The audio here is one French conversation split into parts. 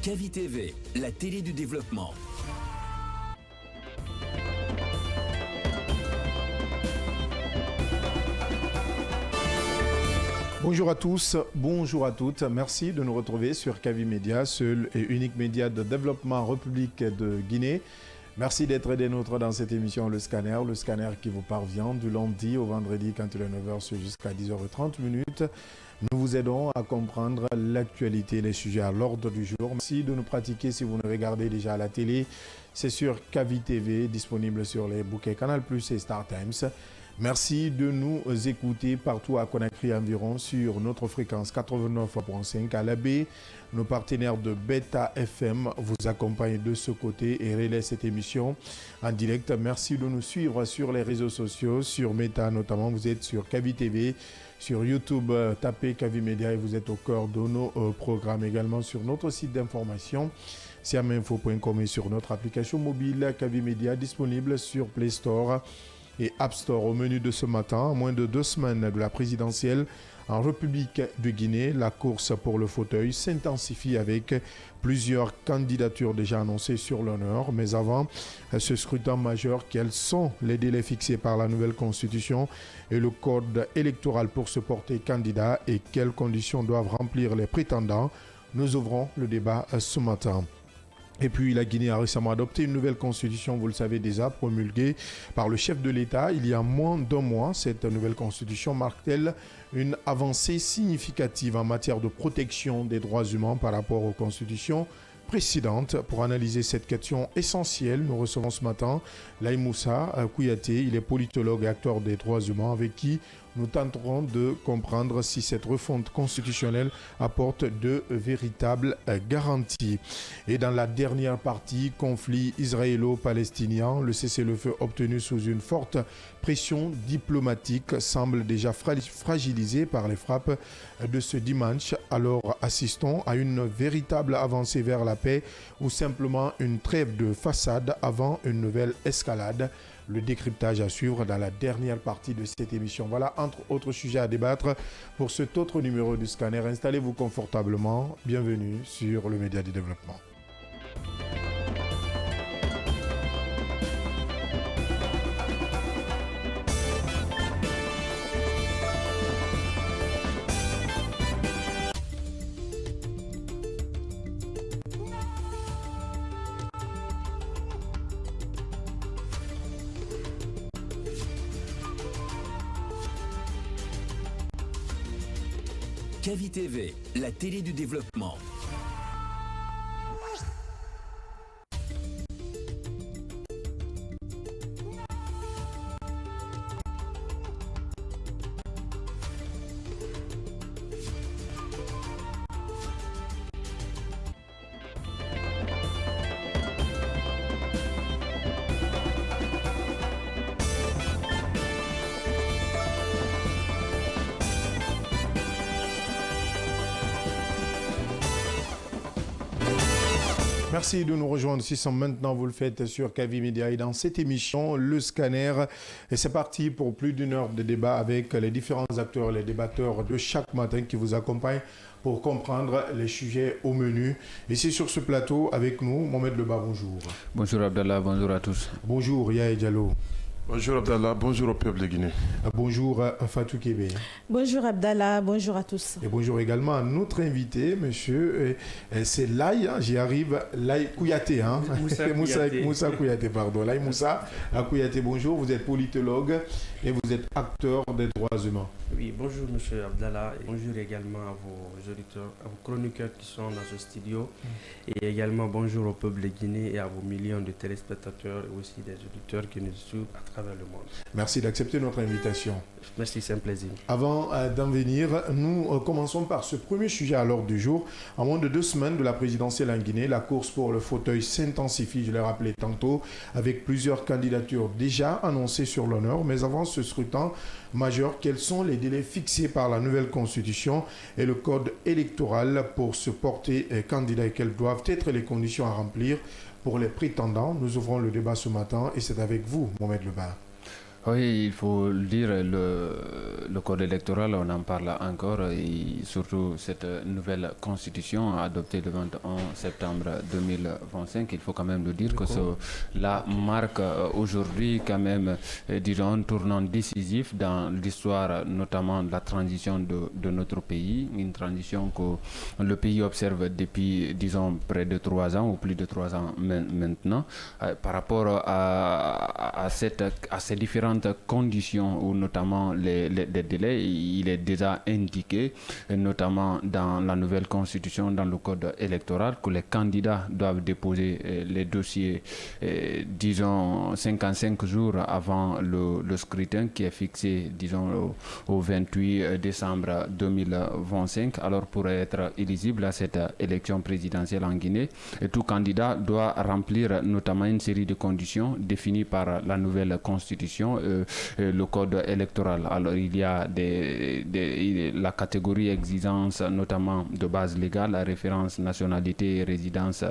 Kavi TV, la télé du développement. Bonjour à tous, bonjour à toutes. Merci de nous retrouver sur Kavi Média, seul et unique média de développement en République de Guinée. Merci d'être des nôtres dans cette émission Le Scanner qui vous parvient du lundi au vendredi quand il est 9h jusqu'à 10h30. Nous vous aidons à comprendre l'actualité et les sujets à l'ordre du jour. Merci de nous pratiquer si vous nous regardez déjà à la télé. C'est sur Kavi TV, disponible sur les bouquets Canal+ et Star Times. Merci de nous écouter partout à Conakry environ sur notre fréquence 89.5 à la baie. Nos partenaires de Beta FM vous accompagnent de ce côté et relaient cette émission en direct. Merci de nous suivre sur les réseaux sociaux, sur Meta notamment. Vous êtes sur Kavi TV, sur YouTube, tapez Kavi Média et vous êtes au cœur de nos programmes. Également sur notre site d'information, siaminfo.com et sur notre application mobile Kavi Média disponible sur Play Store et App Store. Au menu de ce matin, à moins de 2 semaines de la présidentielle en République de Guinée, la course pour le fauteuil s'intensifie avec plusieurs candidatures déjà annoncées sur l'honneur. Mais avant ce scrutin majeur, quels sont les délais fixés par la nouvelle constitution et le code électoral pour se porter candidat et quelles conditions doivent remplir les prétendants? Nous ouvrons le débat ce matin. Et puis la Guinée a récemment adopté une nouvelle constitution, vous le savez déjà, promulguée par le chef de l'État il y a moins d'1 mois. Cette nouvelle constitution marque-t-elle une avancée significative en matière de protection des droits humains par rapport aux constitutions précédentes? Pour analyser cette question essentielle, nous recevons ce matin Laye Moussa Kouyaté. Il est politologue et acteur des droits humains avec qui nous tenterons de comprendre si cette refonte constitutionnelle apporte de véritables garanties. Et dans la dernière partie, conflit israélo-palestinien, le cessez-le-feu obtenu sous une forte pression diplomatique semble déjà fragilisé par les frappes de ce dimanche. Alors assistons à une véritable avancée vers la paix ou simplement une trêve de façade avant une nouvelle escalade? Le décryptage à suivre dans la dernière partie de cette émission. Voilà, entre autres sujets à débattre pour cet autre numéro du Scanner. Installez-vous confortablement. Bienvenue sur le Média du Développement. Kavi TV, la télé du développement. Merci de nous rejoindre. Si maintenant vous le faites sur Kavi Média et dans cette émission, Le Scanner. Et c'est parti pour plus d'1 heure de débat avec les différents acteurs, les débatteurs de chaque matin qui vous accompagnent pour comprendre les sujets au menu. Ici sur ce plateau avec nous, Mohamed Leba, bonjour. Bonjour Abdallah, bonjour à tous. Bonjour Yaye Diallo. Bonjour Abdallah, bonjour au peuple de Guinée. Bonjour Fatou Kébé. Bonjour Abdallah, bonjour à tous. Et bonjour également à notre invité, monsieur, c'est Laye, j'y arrive, Laye Kouyaté. Moussa Kouyaté, pardon. Laye Moussa Kouyaté, bonjour, vous êtes politologue et vous êtes acteur des droits humains. Oui, bonjour monsieur Abdallah, et bonjour également à vos auditeurs, à vos chroniqueurs qui sont dans ce studio, et également bonjour au peuple de Guinée et à vos millions de téléspectateurs et aussi des auditeurs qui nous suivent à travers le monde. Merci d'accepter notre invitation. Merci, c'est un plaisir. Avant d'en venir, nous commençons par ce premier sujet à l'ordre du jour. En moins de 2 semaines de la présidentielle en Guinée, la course pour le fauteuil s'intensifie, je l'ai rappelé tantôt, avec plusieurs candidatures déjà annoncées sur l'honneur. Mais avant ce scrutin majeur, quels sont les délais fixés par la nouvelle constitution et le code électoral pour se porter candidat et quelles doivent être les conditions à remplir pour les prétendants? Nous ouvrons le débat ce matin et c'est avec vous, Mohamed Leba. Oui, il faut le dire, le code électoral, on en parle encore, et surtout cette nouvelle constitution adoptée le 21 septembre 2025, il faut quand même le dire que cela marque aujourd'hui quand même, disons, un tournant décisif dans l'histoire, notamment de la transition de notre pays, une transition que le pays observe depuis, disons, près de 3 ans ou plus de 3 ans maintenant, par rapport à ces différentes conditions, ou notamment les délais, il est déjà indiqué, notamment dans la nouvelle constitution, dans le code électoral, que les candidats doivent déposer les dossiers, disons, 55 jours avant le scrutin qui est fixé, disons, au 28 décembre 2025. Alors, pour être éligible à cette élection présidentielle en Guinée, tout candidat doit remplir notamment une série de conditions définies par la nouvelle constitution, le code électoral. Alors, il y a la catégorie exigence, notamment de base légale, la référence nationalité et résidence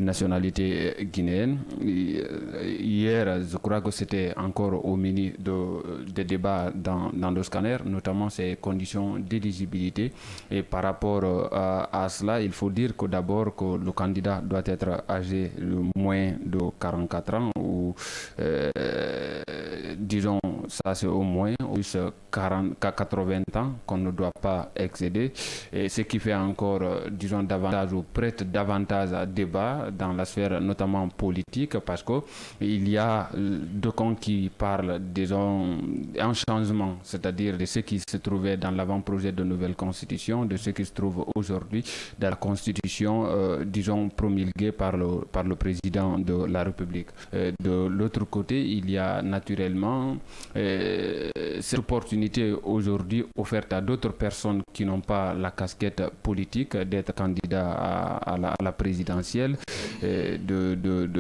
nationalité guinéenne. Hier, je crois que c'était encore au milieu des débats dans le scanner, notamment ces conditions d'éligibilité. Et par rapport à cela, il faut dire que d'abord que le candidat doit être âgé de moins de 44 ans, ou disons, ça c'est au moins, ou 80 ans qu'on ne doit pas excéder, et ce qui fait encore, disons, davantage ou prête davantage à débat dans la sphère notamment politique, parce que il y a deux camps qui parlent, disons, un changement, c'est-à-dire de ce qui se trouvait dans l'avant-projet de nouvelle constitution, de ce qui se trouve aujourd'hui dans la constitution, disons, promulguée par le président de la République. De l'autre côté, il y a naturellement cette opportunité aujourd'hui offerte à d'autres personnes qui n'ont pas la casquette politique d'être candidats à la présidentielle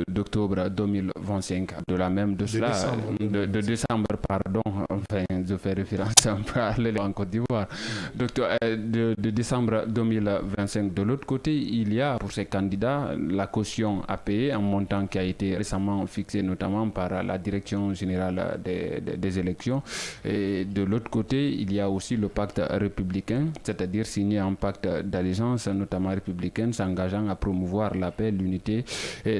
d'octobre 2025. De la même de cela, de décembre, pardon, enfin, je fais référence un peu à l'élection en Côte d'Ivoire. De décembre 2025. De l'autre côté, il y a pour ces candidats la caution à payer, un montant qui a été récemment fixé notamment par la Direction générale des élections. Et de l'autre côté, il y a aussi le pacte républicain, c'est-à-dire signer un pacte d'allégeance, notamment républicaine, s'engageant à promouvoir la paix, l'unité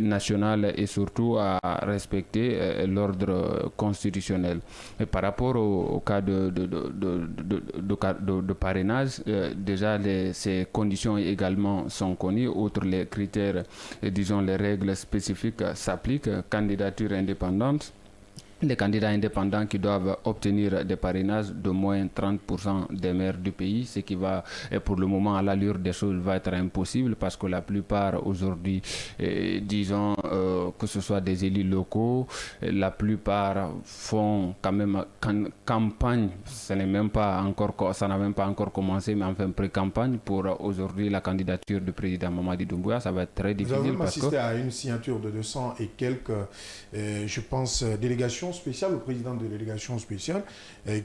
nationale et surtout à respecter l'ordre constitutionnel. Et par rapport au cas de parrainage, déjà ces conditions également sont connues, outre les critères, disons les règles spécifiques s'appliquent, candidature indépendante. Les candidats indépendants qui doivent obtenir des parrainages de moins 30% des maires du pays, ce qui va, pour le moment, à l'allure des choses, va être impossible parce que la plupart aujourd'hui, disons que ce soit des élus locaux, la plupart font quand même campagne, ça n'a même pas encore commencé, mais enfin pré-campagne pour aujourd'hui la candidature du président Mamadi Doumbouya. Ça va être très difficile. Nous avons assisté à une signature de 200 et quelques, je pense, délégations spéciale, le président de délégation spéciale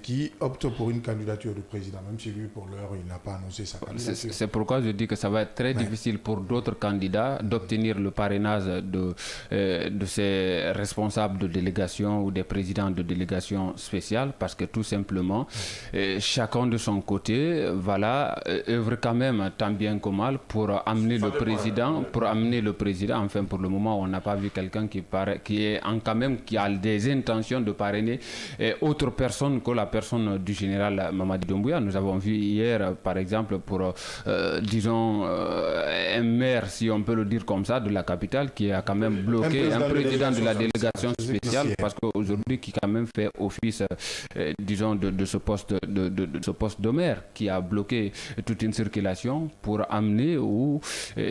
qui opte pour une candidature du président, même si lui, pour l'heure, il n'a pas annoncé sa candidature. C'est pourquoi je dis que ça va être très difficile pour d'autres candidats d'obtenir le parrainage de ces responsables de délégation ou des présidents de délégation spéciale, parce que tout simplement, chacun de son côté, voilà, œuvre quand même tant bien que mal pour amener le président, enfin pour le moment, on n'a pas vu quelqu'un qui a des intentions de parrainer autre personne que la personne du général Mamadi Doumbouya. Nous avons vu hier, par exemple, pour, disons, un maire, si on peut le dire comme ça, de la capitale, qui a quand même bloqué un président de la délégation spéciale, parce qu'aujourd'hui, qui quand même fait office, disons, de ce poste de maire, qui a bloqué toute une circulation pour amener ou,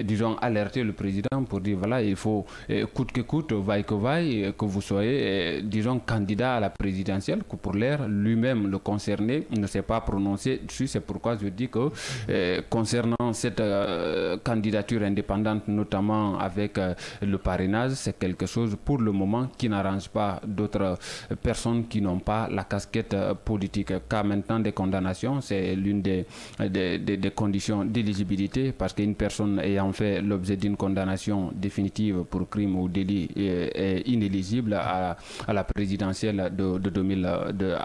disons, alerter le président pour dire, voilà, il faut, coûte que coûte, vaille que vaille, que vous soyez, disons, candidat à la présidentielle, que pour l'air, lui-même, le concerné, ne s'est pas prononcé dessus. C'est pourquoi je dis que concernant cette candidature indépendante, notamment avec le parrainage, c'est quelque chose pour le moment qui n'arrange pas d'autres personnes qui n'ont pas la casquette politique. Car maintenant, des condamnations, c'est l'une des conditions d'éligibilité, parce qu'une personne ayant fait l'objet d'une condamnation définitive pour crime ou délit est inéligible à la présidence présidentielle à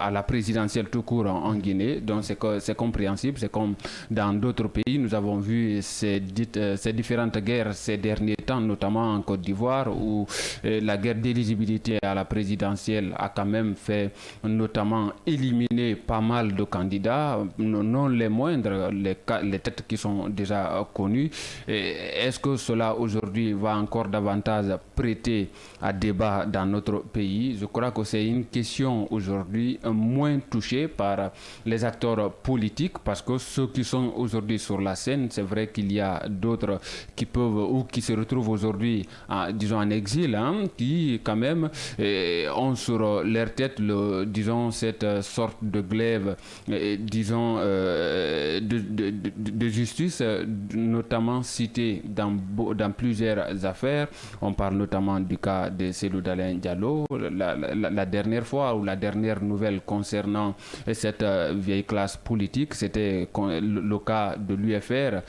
la présidentielle tout court en Guinée. Donc c'est compréhensible. C'est comme dans d'autres pays. Nous avons vu ces différentes guerres ces derniers temps, notamment en Côte d'Ivoire, où la guerre d'éligibilité à la présidentielle a quand même fait notamment éliminer pas mal de candidats, non les moindres, les têtes qui sont déjà connues. Est-ce que cela aujourd'hui va encore davantage prêter à débat dans notre pays? Je crois que c'est une question aujourd'hui moins touchée par les acteurs politiques, parce que ceux qui sont aujourd'hui sur la scène, c'est vrai qu'il y a d'autres qui peuvent ou qui se retrouvent aujourd'hui, disons, en exil, qui quand même ont sur leur tête, disons, cette sorte de glaive, disons, de justice, notamment cité dans plusieurs affaires. On parle notamment du cas de Cellou Dalein Diallo. La dernière fois, ou la dernière nouvelle concernant cette vieille classe politique, c'était le cas de l'UFR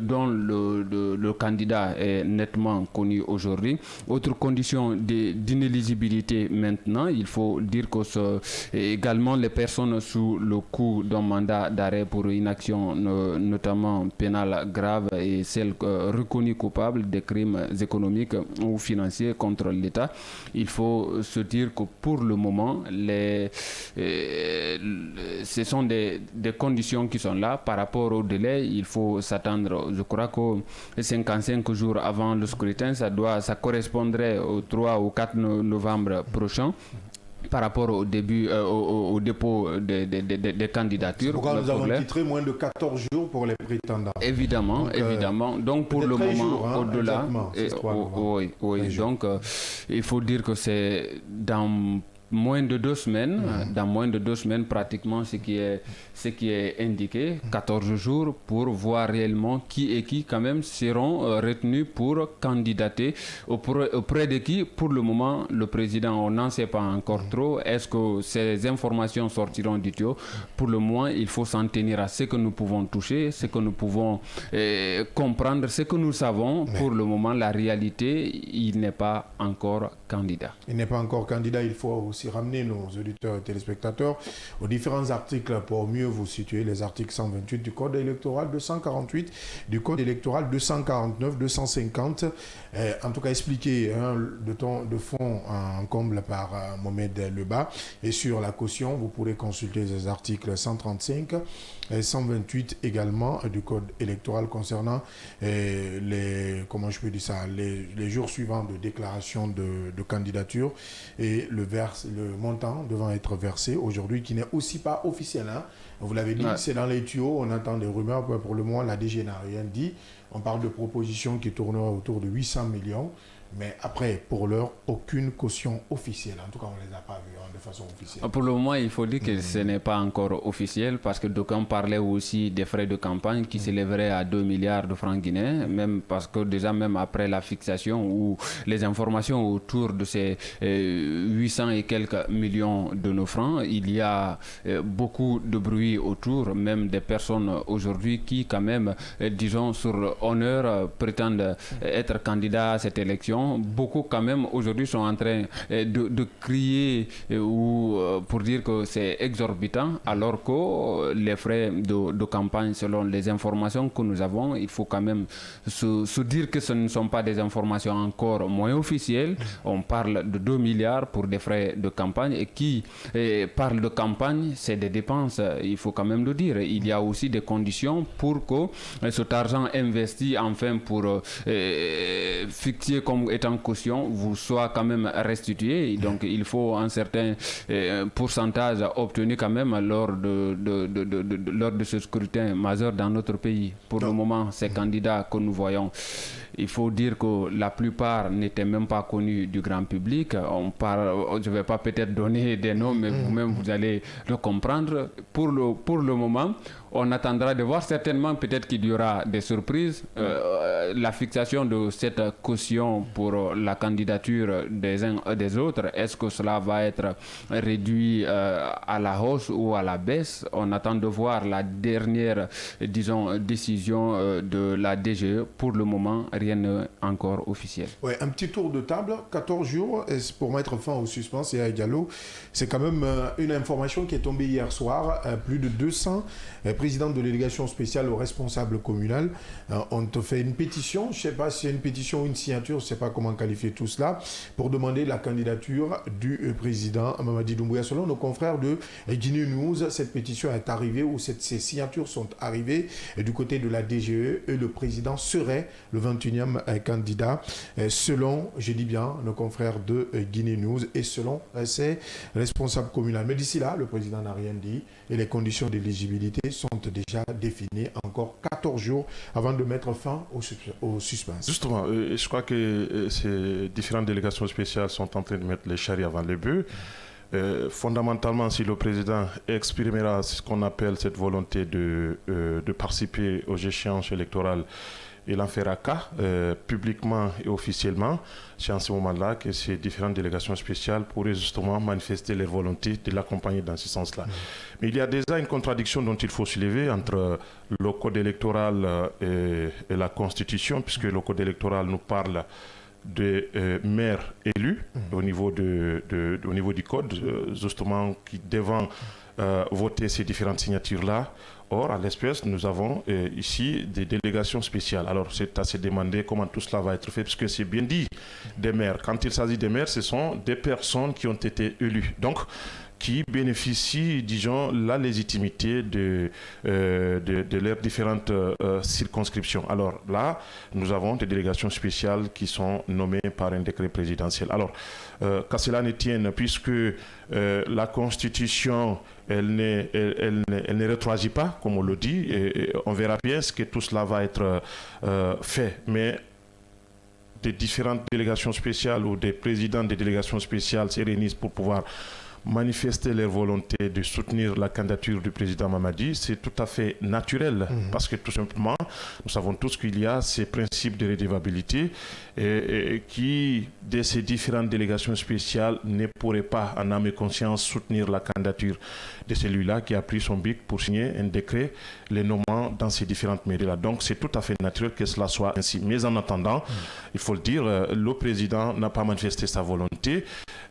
dont le candidat est nettement connu aujourd'hui. Autre condition d'inéligibilité maintenant, il faut dire que également les personnes sous le coup d'un mandat d'arrêt pour une action notamment pénale grave et celles reconnues coupables des crimes économiques ou financiers contre l'État. Il faut se dire que pour le moment, ce sont des conditions qui sont là. Par rapport au délai, il faut s'attendre, je crois que 55 jours avant le scrutin, ça correspondrait au 3 ou 4 novembre prochain. Par rapport au dépôt des candidatures. Pourquoi nous avons titré moins de 14 jours pour les prétendants? Évidemment, donc, évidemment. Donc pour le moment, au-delà, oui. Donc il faut dire que c'est dans moins de 2 semaines, dans moins de 2 semaines pratiquement ce qui est indiqué, 14 jours pour voir réellement qui quand même seront retenus pour candidater, auprès de qui pour le moment le président, on n'en sait pas encore trop. Est-ce que ces informations sortiront du tuyau? Pour le moment, il faut s'en tenir à ce que nous pouvons toucher, ce que nous pouvons comprendre, ce que nous savons. Pour le moment, la réalité, il n'est pas encore candidat. Il n'est pas encore candidat, il faut aussi ramener nos auditeurs et téléspectateurs aux différents articles pour mieux vous situer. Les articles 128 du Code électoral, 248 du Code électoral, 249, 250. En tout cas, expliqué de fond en comble par Mohamed Leba. Et sur la caution, vous pourrez consulter les articles 135 et 128 également du Code électoral concernant les jours suivants de déclaration de candidature et le montant devant être versé aujourd'hui, qui n'est aussi pas officiel. Vous l'avez dit, c'est dans les tuyaux, on entend des rumeurs, pour le moment la DG n'a rien dit. On parle de propositions qui tourneraient autour de 800 millions. Mais après, pour l'heure, aucune caution officielle. En tout cas, on ne les a pas vues de façon officielle. Pour le moment, il faut dire que ce n'est pas encore officiel, parce que d'aucuns parlaient aussi des frais de campagne qui s'élèveraient à 2 milliards de francs guinéens, même parce que déjà, même après la fixation ou les informations autour de ces 800 et quelques millions de nos francs, il y a beaucoup de bruit autour, même des personnes aujourd'hui qui, quand même, disons, sur honneur, prétendent être candidats à cette élection. Beaucoup quand même aujourd'hui sont en train de crier pour dire que c'est exorbitant, alors que les frais de campagne, selon les informations que nous avons, il faut quand même se dire que ce ne sont pas des informations encore moins officielles. On parle de 2 milliards pour des frais de campagne, et qui parle de campagne, c'est des dépenses, il faut quand même le dire. Il y a aussi des conditions pour que cet argent investi enfin pour fixer comme étant caution vous soit quand même restitué. Donc il faut un certain pourcentage obtenu quand même lors de ce scrutin majeur dans notre pays. Pour le moment, ces candidats que nous voyons, il faut dire que la plupart n'étaient même pas connus du grand public. Je ne vais pas peut-être donner des noms, mais vous-même vous allez le comprendre. Pour le moment, on attendra de voir. Certainement, peut-être qu'il y aura des surprises. La fixation de cette caution pour la candidature des uns et des autres, est-ce que cela va être réduit à la hausse ou à la baisse? On attend de voir la dernière, disons, décision de la DGE. Pour le moment, rien n'est encore officiel. Ouais, un petit tour de table, 14 jours pour mettre fin au suspens et à Diallo. C'est quand même une information qui est tombée hier soir. Plus de 200 présidents de délégation spéciale aux responsables communaux ont fait une pétition. Je ne sais pas si c'est une pétition ou une signature, je ne sais pas comment qualifier tout cela, pour demander la candidature du président Mamadi Doumbouya. Selon nos confrères de Guinée News, cette pétition est arrivée, ou ces signatures sont arrivées du côté de la DGE, et le président serait le 21e candidat, selon, je dis bien, nos confrères de Guinée News, et selon ses responsables communaux. Mais d'ici là, le président n'a rien dit, et les conditions d'éligibilité sont déjà définies. Encore 14 jours avant de mettre fin au suspense. Justement, je crois que ces différentes délégations spéciales sont en train de mettre les charrues avant les bœufs. Fondamentalement, si le président exprimera ce qu'on appelle cette volonté de participer aux échéances électorales, il en fera cas publiquement et officiellement. C'est en ce moment-là que ces différentes délégations spéciales pourraient justement manifester leur volonté de l'accompagner dans ce sens-là. Mais il y a déjà une contradiction dont il faut se lever entre le code électoral et la Constitution, puisque le code électoral nous parle de maires élus au niveau du code, justement, qui devant voter ces différentes signatures-là. Or, à l'espèce, nous avons ici des délégations spéciales. Alors, c'est à se demander comment tout cela va être fait, puisque c'est bien dit des maires. Quand il s'agit des maires, ce sont des personnes qui ont été élues. Donc, qui bénéficient, disons, la légitimité de leurs différentes circonscriptions. Alors là, nous avons des délégations spéciales qui sont nommées par un décret présidentiel. Alors, qu'à cela ne tienne, puisque la Constitution, elle ne rétroagit pas, comme on le dit, et on verra bien ce que tout cela va être fait. Mais des différentes délégations spéciales ou des présidents des délégations spéciales se réunissent pour pouvoir manifester leur volonté de soutenir la candidature du président Mamadi, c'est tout à fait naturel, parce que tout simplement, nous savons tous qu'il y a ces principes de redevabilité et qui, de ces différentes délégations spéciales, ne pourraient pas, en âme et conscience, soutenir la candidature de celui-là qui a pris son bic pour signer un décret les nommant dans ces différentes mairies-là. Donc, c'est tout à fait naturel que cela soit ainsi. Mais en attendant, il faut le dire, le président n'a pas manifesté sa volonté.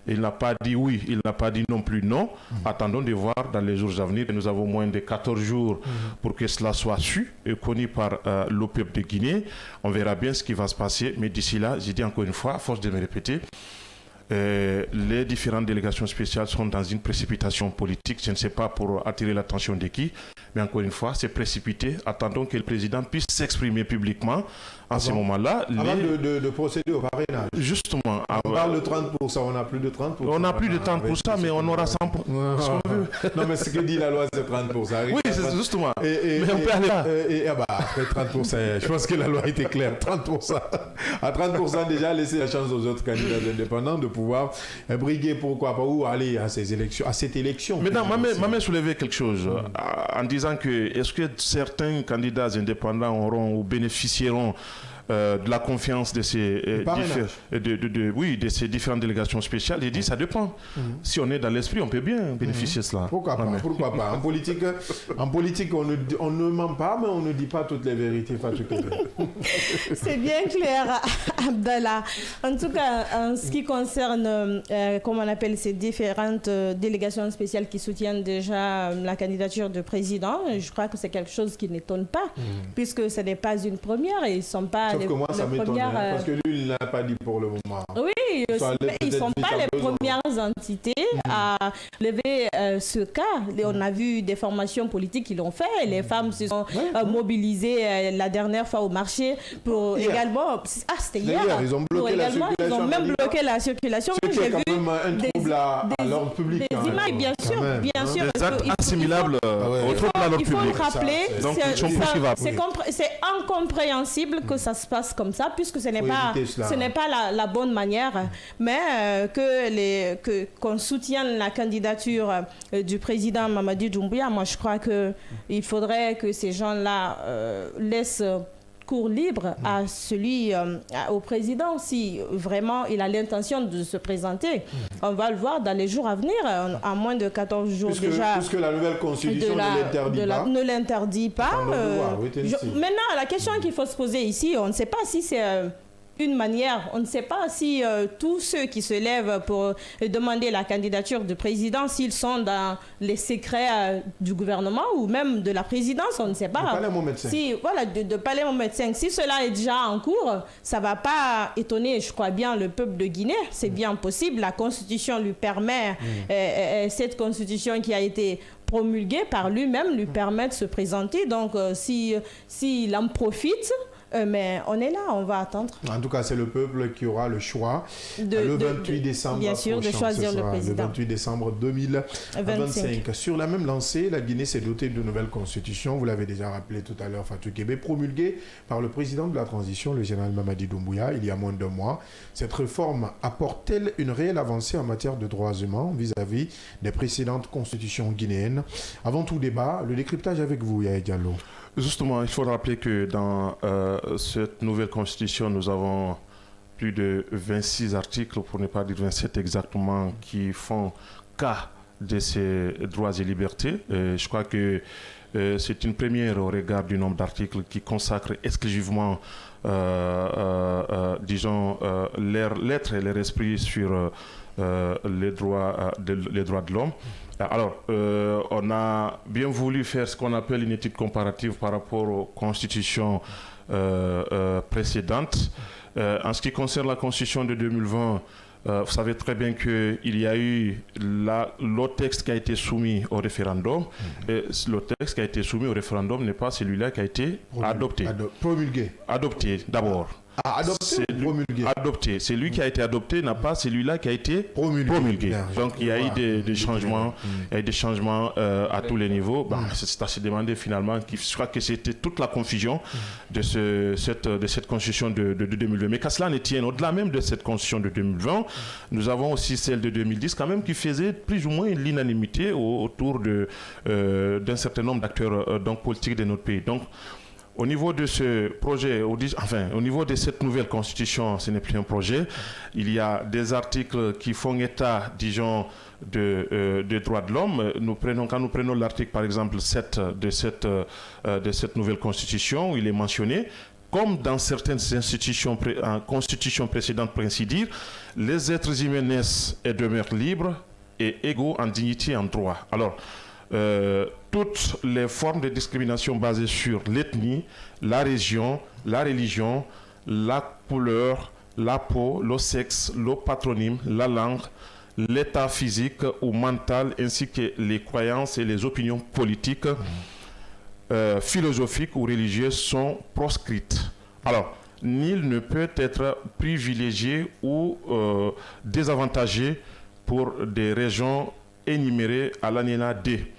Il n'a pas dit oui, il n'a pas dit non plus non. Attendons de voir dans les jours à venir. Nous avons moins de 14 jours pour que cela soit su et connu par le peuple de Guinée. On verra bien ce qui va se passer. Mais d'ici là, j'ai dit encore une fois, à force de me répéter, les différentes délégations spéciales sont dans une précipitation politique. Je ne sais pas pour attirer l'attention de qui, mais encore une fois, c'est précipité. Attendons que le président puisse s'exprimer publiquement en ce moment-là. Avant de procéder au parrainage. Justement. On parle de 30%, on a plus de 30%. On a plus de 30%, mais on aura 100%. Non, mais ce que dit la loi, c'est 30%. Oui, c'est justement. Mais on peut aller là. Après 30%, je pense que la loi était claire. 30%. À 30%, déjà, laisser la chance aux autres candidats indépendants de pouvoir briguer, pourquoi pas, ou aller à ces élections, à cette élection. Maintenant, maman soulevait quelque chose en disant que est-ce que certains candidats indépendants auront ou bénéficieront de la confiance de ces, de ces différentes délégations spéciales. Il dit ça dépend. Si on est dans l'esprit, on peut bien bénéficier de cela. Pourquoi pas. En politique, on ne ment pas, mais on ne dit pas toutes les vérités. C'est bien clair, Abdallah. En tout cas, en ce qui concerne, comment on appelle ces différentes délégations spéciales qui soutiennent déjà la candidature de président, je crois que c'est quelque chose qui n'étonne pas, puisque ce n'est pas une première et ils ne sont pas... Sauf que moi, ça m'étonne, parce que lui, il n'a pas dit pour le moment. Oui, ils ne sont pas les premières entités à lever ce cas. On a vu des formations politiques qui l'ont fait. Les femmes se sont mobilisées la dernière fois au marché pour également... Ah, c'était hier. Ils ont bloqué la circulation. Ils ont même bloqué la circulation. J'ai vu un trouble à l'ordre public. Des images, bien sûr. Des actes assimilables au trouble à l'ordre public. Il faut le rappeler, c'est incompréhensible que ça se passe comme ça, puisque ce n'est pas la bonne manière, mais qu'on soutienne la candidature du président Mamadi Doumbouya. Moi, je crois qu'il faudrait que ces gens-là laissent cours libre à au président. Si vraiment il a l'intention de se présenter, on va le voir dans les jours à venir, à moins de 14 jours déjà. Puisque la nouvelle constitution ne l'interdit pas. Maintenant, la question qu'il faut se poser ici, on ne sait pas si c'est une manière, on ne sait pas si tous ceux qui se lèvent pour demander la candidature du président, s'ils sont dans les secrets du gouvernement ou même de la présidence, on ne sait pas. De Palais mon médecin. De Palais mon médecin. Si cela est déjà en cours, ça ne va pas étonner, je crois bien, le peuple de Guinée. C'est bien possible. La Constitution lui permet, cette Constitution qui a été promulguée par lui-même, lui permet de se présenter. Donc, s'il en profite, mais on est là, on va attendre. En tout cas, c'est le peuple qui aura le choix le 28 décembre bien sûr, prochain. De choisir le président. Le 28 décembre 2025. Sur la même lancée, la Guinée s'est dotée de nouvelles constitutions. Vous l'avez déjà rappelé tout à l'heure, Fatou Kébé, promulguée par le président de la transition, le général Mamadi Doumbouya, il y a moins d'1 mois. Cette réforme apporte-t-elle une réelle avancée en matière de droits humains vis-à-vis des précédentes constitutions guinéennes? Avant tout débat, le décryptage avec vous, Yaya Diallo. Justement, il faut rappeler que dans cette nouvelle constitution, nous avons plus de 26 articles, pour ne pas dire 27 exactement, qui font cas de ces droits et libertés. Je crois que c'est une première au regard du nombre d'articles qui consacrent exclusivement, disons, l'être et leur esprit sur les droits de l'homme. Alors, on a bien voulu faire ce qu'on appelle une étude comparative par rapport aux constitutions précédentes. En ce qui concerne la constitution de 2020, vous savez très bien qu'il y a eu l'autre texte qui a été soumis au référendum. Et le texte qui a été soumis au référendum n'est pas celui-là qui a été adopté. Promulgué. Adopté d'abord. Adopté ou promulgué? Adopté. Celui qui a été adopté n'a pas celui-là qui a été promulgué. Donc il y a eu des changements, il y a eu des changements à tous les niveaux. C'est à se demander finalement, je crois que c'était toute la confusion de cette constitution de 2020. Mais qu'à cela ne tienne, au-delà même de cette constitution de 2020, nous avons aussi celle de 2010 quand même qui faisait plus ou moins l'unanimité autour d'un certain nombre d'acteurs politiques de notre pays. Donc, au niveau de ce projet, au niveau de cette nouvelle constitution, ce n'est plus un projet. Il y a des articles qui font état, disons, de droits de l'homme. Quand nous prenons l'article, par exemple, 7 de cette nouvelle constitution, où il est mentionné, comme dans certaines constitutions précédentes, pour ainsi dire, les êtres humains naissent et demeurent libres et égaux en dignité et en droit. Alors, toutes les formes de discrimination basées sur l'ethnie, la région, la religion, la couleur, la peau, le sexe, le patronyme, la langue, l'état physique ou mental, ainsi que les croyances et les opinions politiques, philosophiques ou religieuses sont proscrites. Alors, nul ne peut être privilégié ou désavantagé pour des raisons énumérées à l'alinéa D.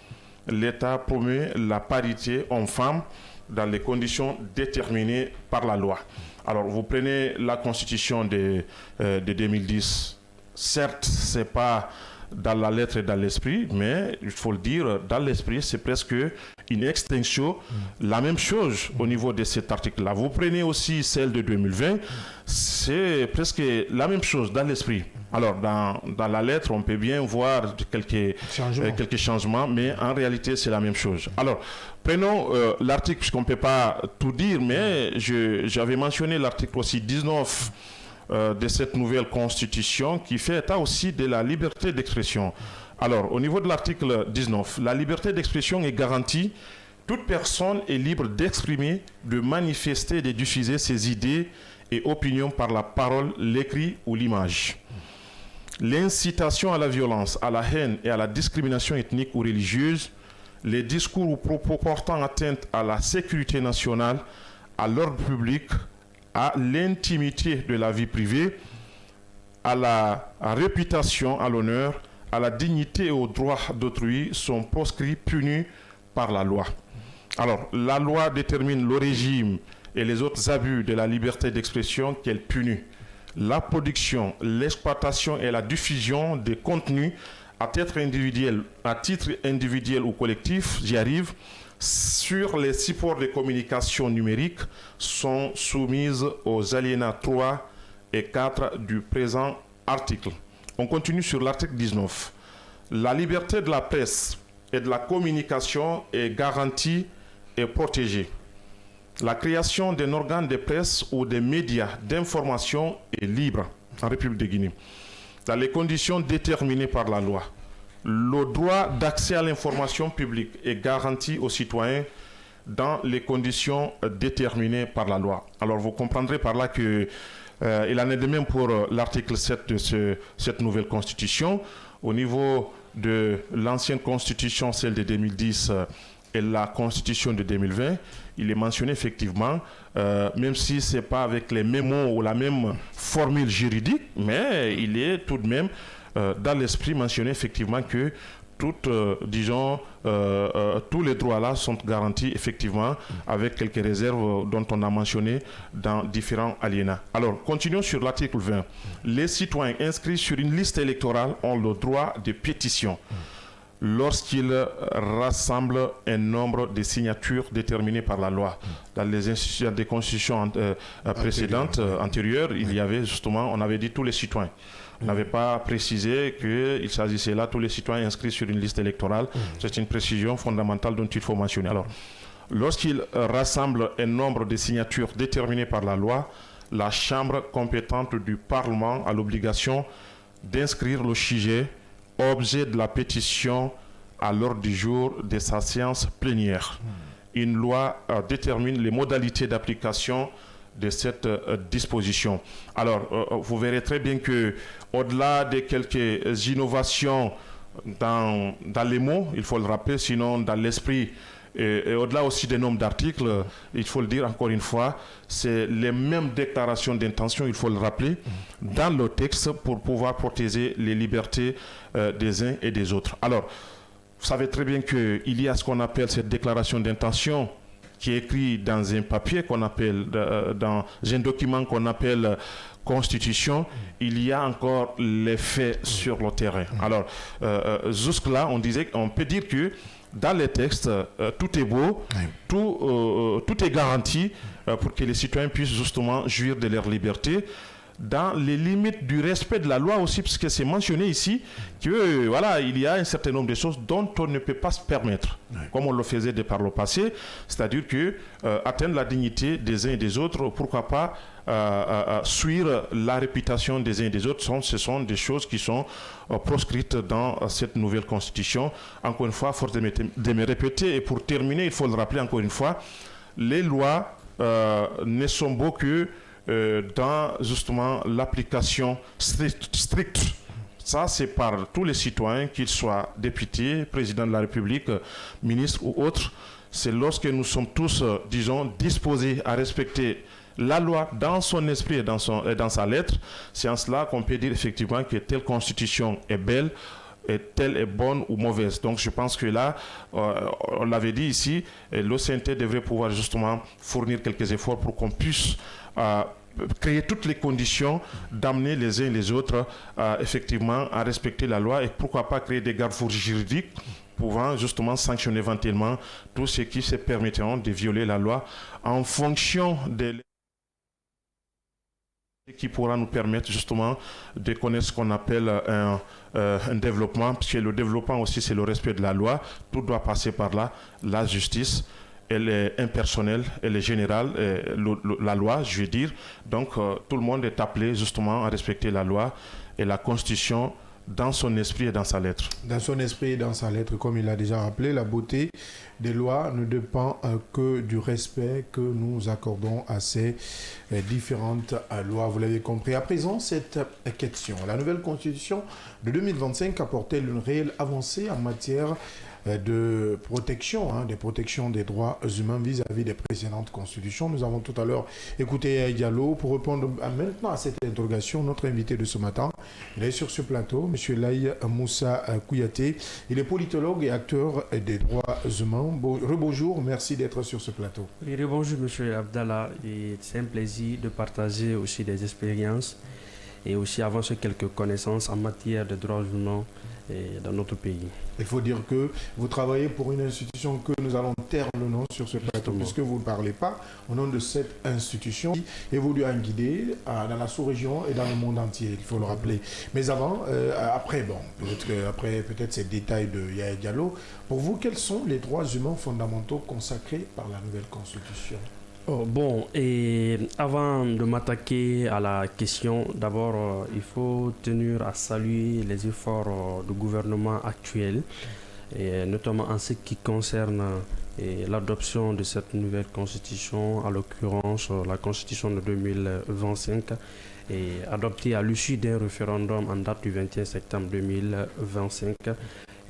L'État promeut la parité homme-femme dans les conditions déterminées par la loi. Alors, vous prenez la Constitution de 2010. Certes, ce n'est pas dans la lettre et dans l'esprit, mais il faut le dire, dans l'esprit, c'est presque une extension, la même chose au niveau de cet article-là. Vous prenez aussi celle de 2020, c'est presque la même chose dans l'esprit. Alors, dans la lettre, on peut bien voir quelques changements, mais en réalité, c'est la même chose. Alors, prenons l'article, puisqu'on ne peut pas tout dire, mais j'avais mentionné l'article aussi 19 de cette nouvelle constitution qui fait état aussi de la liberté d'expression. Alors, au niveau de l'article 19, la liberté d'expression est garantie. Toute personne est libre d'exprimer, de manifester et de diffuser ses idées et opinions par la parole, l'écrit ou l'image. L'incitation à la violence, à la haine et à la discrimination ethnique ou religieuse, les discours ou propos portant atteinte à la sécurité nationale, à l'ordre public, à l'intimité de la vie privée, à la réputation, à l'honneur, à la dignité et aux droits d'autrui sont proscrits, punis par la loi. Alors, la loi détermine le régime et les autres abus de la liberté d'expression qu'elle punit. La production, l'exploitation et la diffusion des contenus à titre individuel ou collectif, j'y arrive, sur les supports de communication numérique sont soumises aux alinéas 3 et 4 du présent article. On continue sur l'article 19. La liberté de la presse et de la communication est garantie et protégée. La création d'un organe de presse ou des médias d'information est libre en République de Guinée, dans les conditions déterminées par la loi. Le droit d'accès à l'information publique est garanti aux citoyens dans les conditions déterminées par la loi. Alors vous comprendrez par là que il en est de même pour l'article 7 de cette nouvelle constitution. Au niveau de l'ancienne constitution, celle de 2010 et la constitution de 2020, il est mentionné effectivement, même si ce n'est pas avec les mêmes mots ou la même formule juridique, mais il est tout de même dans l'esprit mentionné effectivement que tous les droits-là sont garantis effectivement avec quelques réserves dont on a mentionné dans différents alinéas. Alors, continuons sur l'article 20. Les citoyens inscrits sur une liste électorale ont le droit de pétition lorsqu'ils rassemblent un nombre de signatures déterminées par la loi. Dans les institutions des constitutions précédentes, antérieures, il y avait justement, on avait dit tous les citoyens. On n'avait pas précisé qu'il s'agissait là tous les citoyens inscrits sur une liste électorale. C'est une précision fondamentale dont il faut mentionner. Alors, lorsqu'ils rassemblent un nombre de signatures déterminées par la loi, la Chambre compétente du Parlement a l'obligation d'inscrire le sujet objet de la pétition à l'ordre du jour de sa séance plénière. Une loi détermine les modalités d'application de cette disposition. Alors, vous verrez très bien que au-delà de quelques innovations dans les mots, il faut le rappeler, sinon dans l'esprit, et au-delà aussi des nombres d'articles, il faut le dire encore une fois, c'est les mêmes déclarations d'intention, il faut le rappeler, dans le texte pour pouvoir protéger les libertés des uns et des autres. Alors, vous savez très bien qu'il y a ce qu'on appelle cette déclaration d'intention qui est écrite dans un papier qu'on appelle, dans un document qu'on appelle constitution. Il y a encore les faits sur le terrain. Alors, jusque-là, on peut dire que dans les textes, tout est beau, tout est garanti pour que les citoyens puissent justement jouir de leur liberté dans les limites du respect de la loi aussi, puisque c'est mentionné ici que voilà, il y a un certain nombre de choses dont on ne peut pas se permettre, comme on le faisait par le passé, c'est-à-dire que atteindre la dignité des uns et des autres, pourquoi pas suivre la réputation des uns et des autres, ce sont des choses qui sont proscrites dans cette nouvelle constitution. Encore une fois, force de me répéter, et pour terminer, il faut le rappeler encore une fois, les lois ne sont beaux que dans justement l'application stricte. Ça, c'est par tous les citoyens, qu'ils soient députés, président de la République, ministres ou autres. C'est lorsque nous sommes tous, disons, disposés à respecter la loi dans son esprit et dans sa lettre, c'est en cela qu'on peut dire effectivement que telle constitution est belle et telle est bonne ou mauvaise. Donc je pense que là, on l'avait dit ici, l'OCNT devrait pouvoir justement fournir quelques efforts pour qu'on puisse créer toutes les conditions d'amener les uns et les autres effectivement à respecter la loi, et pourquoi pas créer des garde-fous juridiques pouvant justement sanctionner éventuellement tous ceux qui se permettront de violer la loi en fonction de qui pourra nous permettre justement de connaître ce qu'on appelle un développement, puisque le développement aussi c'est le respect de la loi, tout doit passer par là, la justice. Elle est impersonnelle, elle est générale, la loi, je veux dire. Donc, tout le monde est appelé justement à respecter la loi et la Constitution dans son esprit et dans sa lettre. Dans son esprit et dans sa lettre, comme il l'a déjà rappelé, la beauté des lois ne dépend que du respect que nous accordons à ces différentes lois. Vous l'avez compris. À présent, cette question. La nouvelle Constitution de 2025 apporte-t-elle une réelle avancée en matière de protection, des protections des droits humains vis-à-vis des précédentes constitutions? Nous avons tout à l'heure écouté Diallo. Pour répondre maintenant à cette interrogation, notre invité de ce matin Il est sur ce plateau, M. Laye Moussa Kouyaté. Il est politologue et acteur des droits humains. Rebonjour, merci d'être sur ce plateau. Oui, rebonjour M. Abdallah. C'est un plaisir de partager aussi des expériences et aussi avancer quelques connaissances en matière de droits humains dans notre pays. Il faut dire que vous travaillez pour une institution que nous allons taire le nom sur ce plateau, puisque vous ne parlez pas au nom de cette institution qui évolue en Guinée, dans la sous-région et dans le monde entier, il faut le rappeler. Mais avant, peut-être ces détails de Yaya Diallo, pour vous, quels sont les droits humains fondamentaux consacrés par la nouvelle constitution ? Et avant de m'attaquer à la question, d'abord, il faut tenir à saluer les efforts du gouvernement actuel, et notamment en ce qui concerne l'adoption de cette nouvelle constitution, en l'occurrence la constitution de 2025, adoptée à l'issue d'un référendum en date du 21 septembre 2025.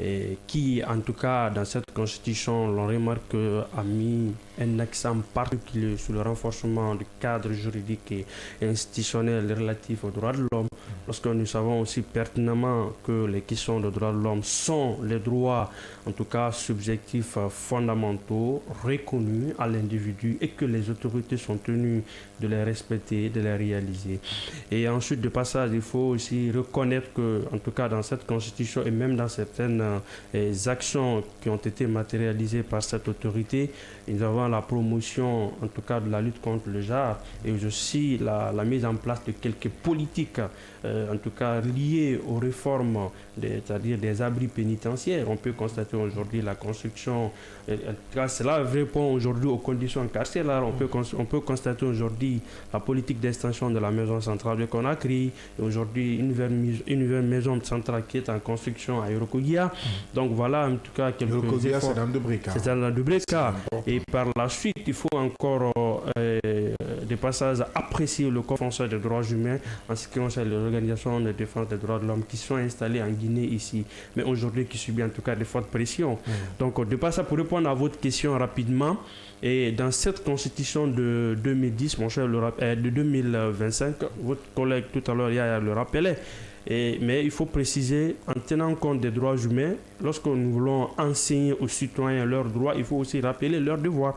Et qui, en tout cas, dans cette constitution, l'on remarque, a mis un accent particulier sur le renforcement du cadre juridique et institutionnel relatif aux droits de l'homme, lorsque nous savons aussi pertinemment que les questions de droits de l'homme sont les droits, en tout cas subjectifs fondamentaux, reconnus à l'individu et que les autorités sont tenues de les respecter, de les réaliser. Et ensuite, de passage, il faut aussi reconnaître que, en tout cas, dans cette constitution et même dans certaines actions qui ont été matérialisées par cette autorité, nous avons la promotion, en tout cas, de la lutte contre le genre et aussi la mise en place de quelques politiques, en tout cas liées aux réformes, c'est-à-dire des abris pénitentiaires. On peut constater aujourd'hui la construction, en tout cas, cela répond aujourd'hui aux conditions carcérales. On peut constater aujourd'hui la politique d'extension de la maison centrale de Conakry, et aujourd'hui une nouvelle maison centrale qui est en construction à Yorokogia. Donc voilà, en tout cas, quelques Yorokogia, efforts. c'est dans Dubreka. C'est dans Dubreka. Et par la suite, il faut encore des passages apprécier le Corps français des droits humains en ce qui concerne les organisations de défense des droits de l'homme qui sont installées en Guinée ici, mais aujourd'hui qui subissent en tout cas des fortes pressions. Donc de passage, pour répondre à votre question rapidement, et dans cette constitution de 2010, mon cher, de 2025, votre collègue tout à l'heure le rappelait, mais il faut préciser, en tenant compte des droits humains, lorsque nous voulons enseigner aux citoyens leurs droits, il faut aussi rappeler leurs devoirs.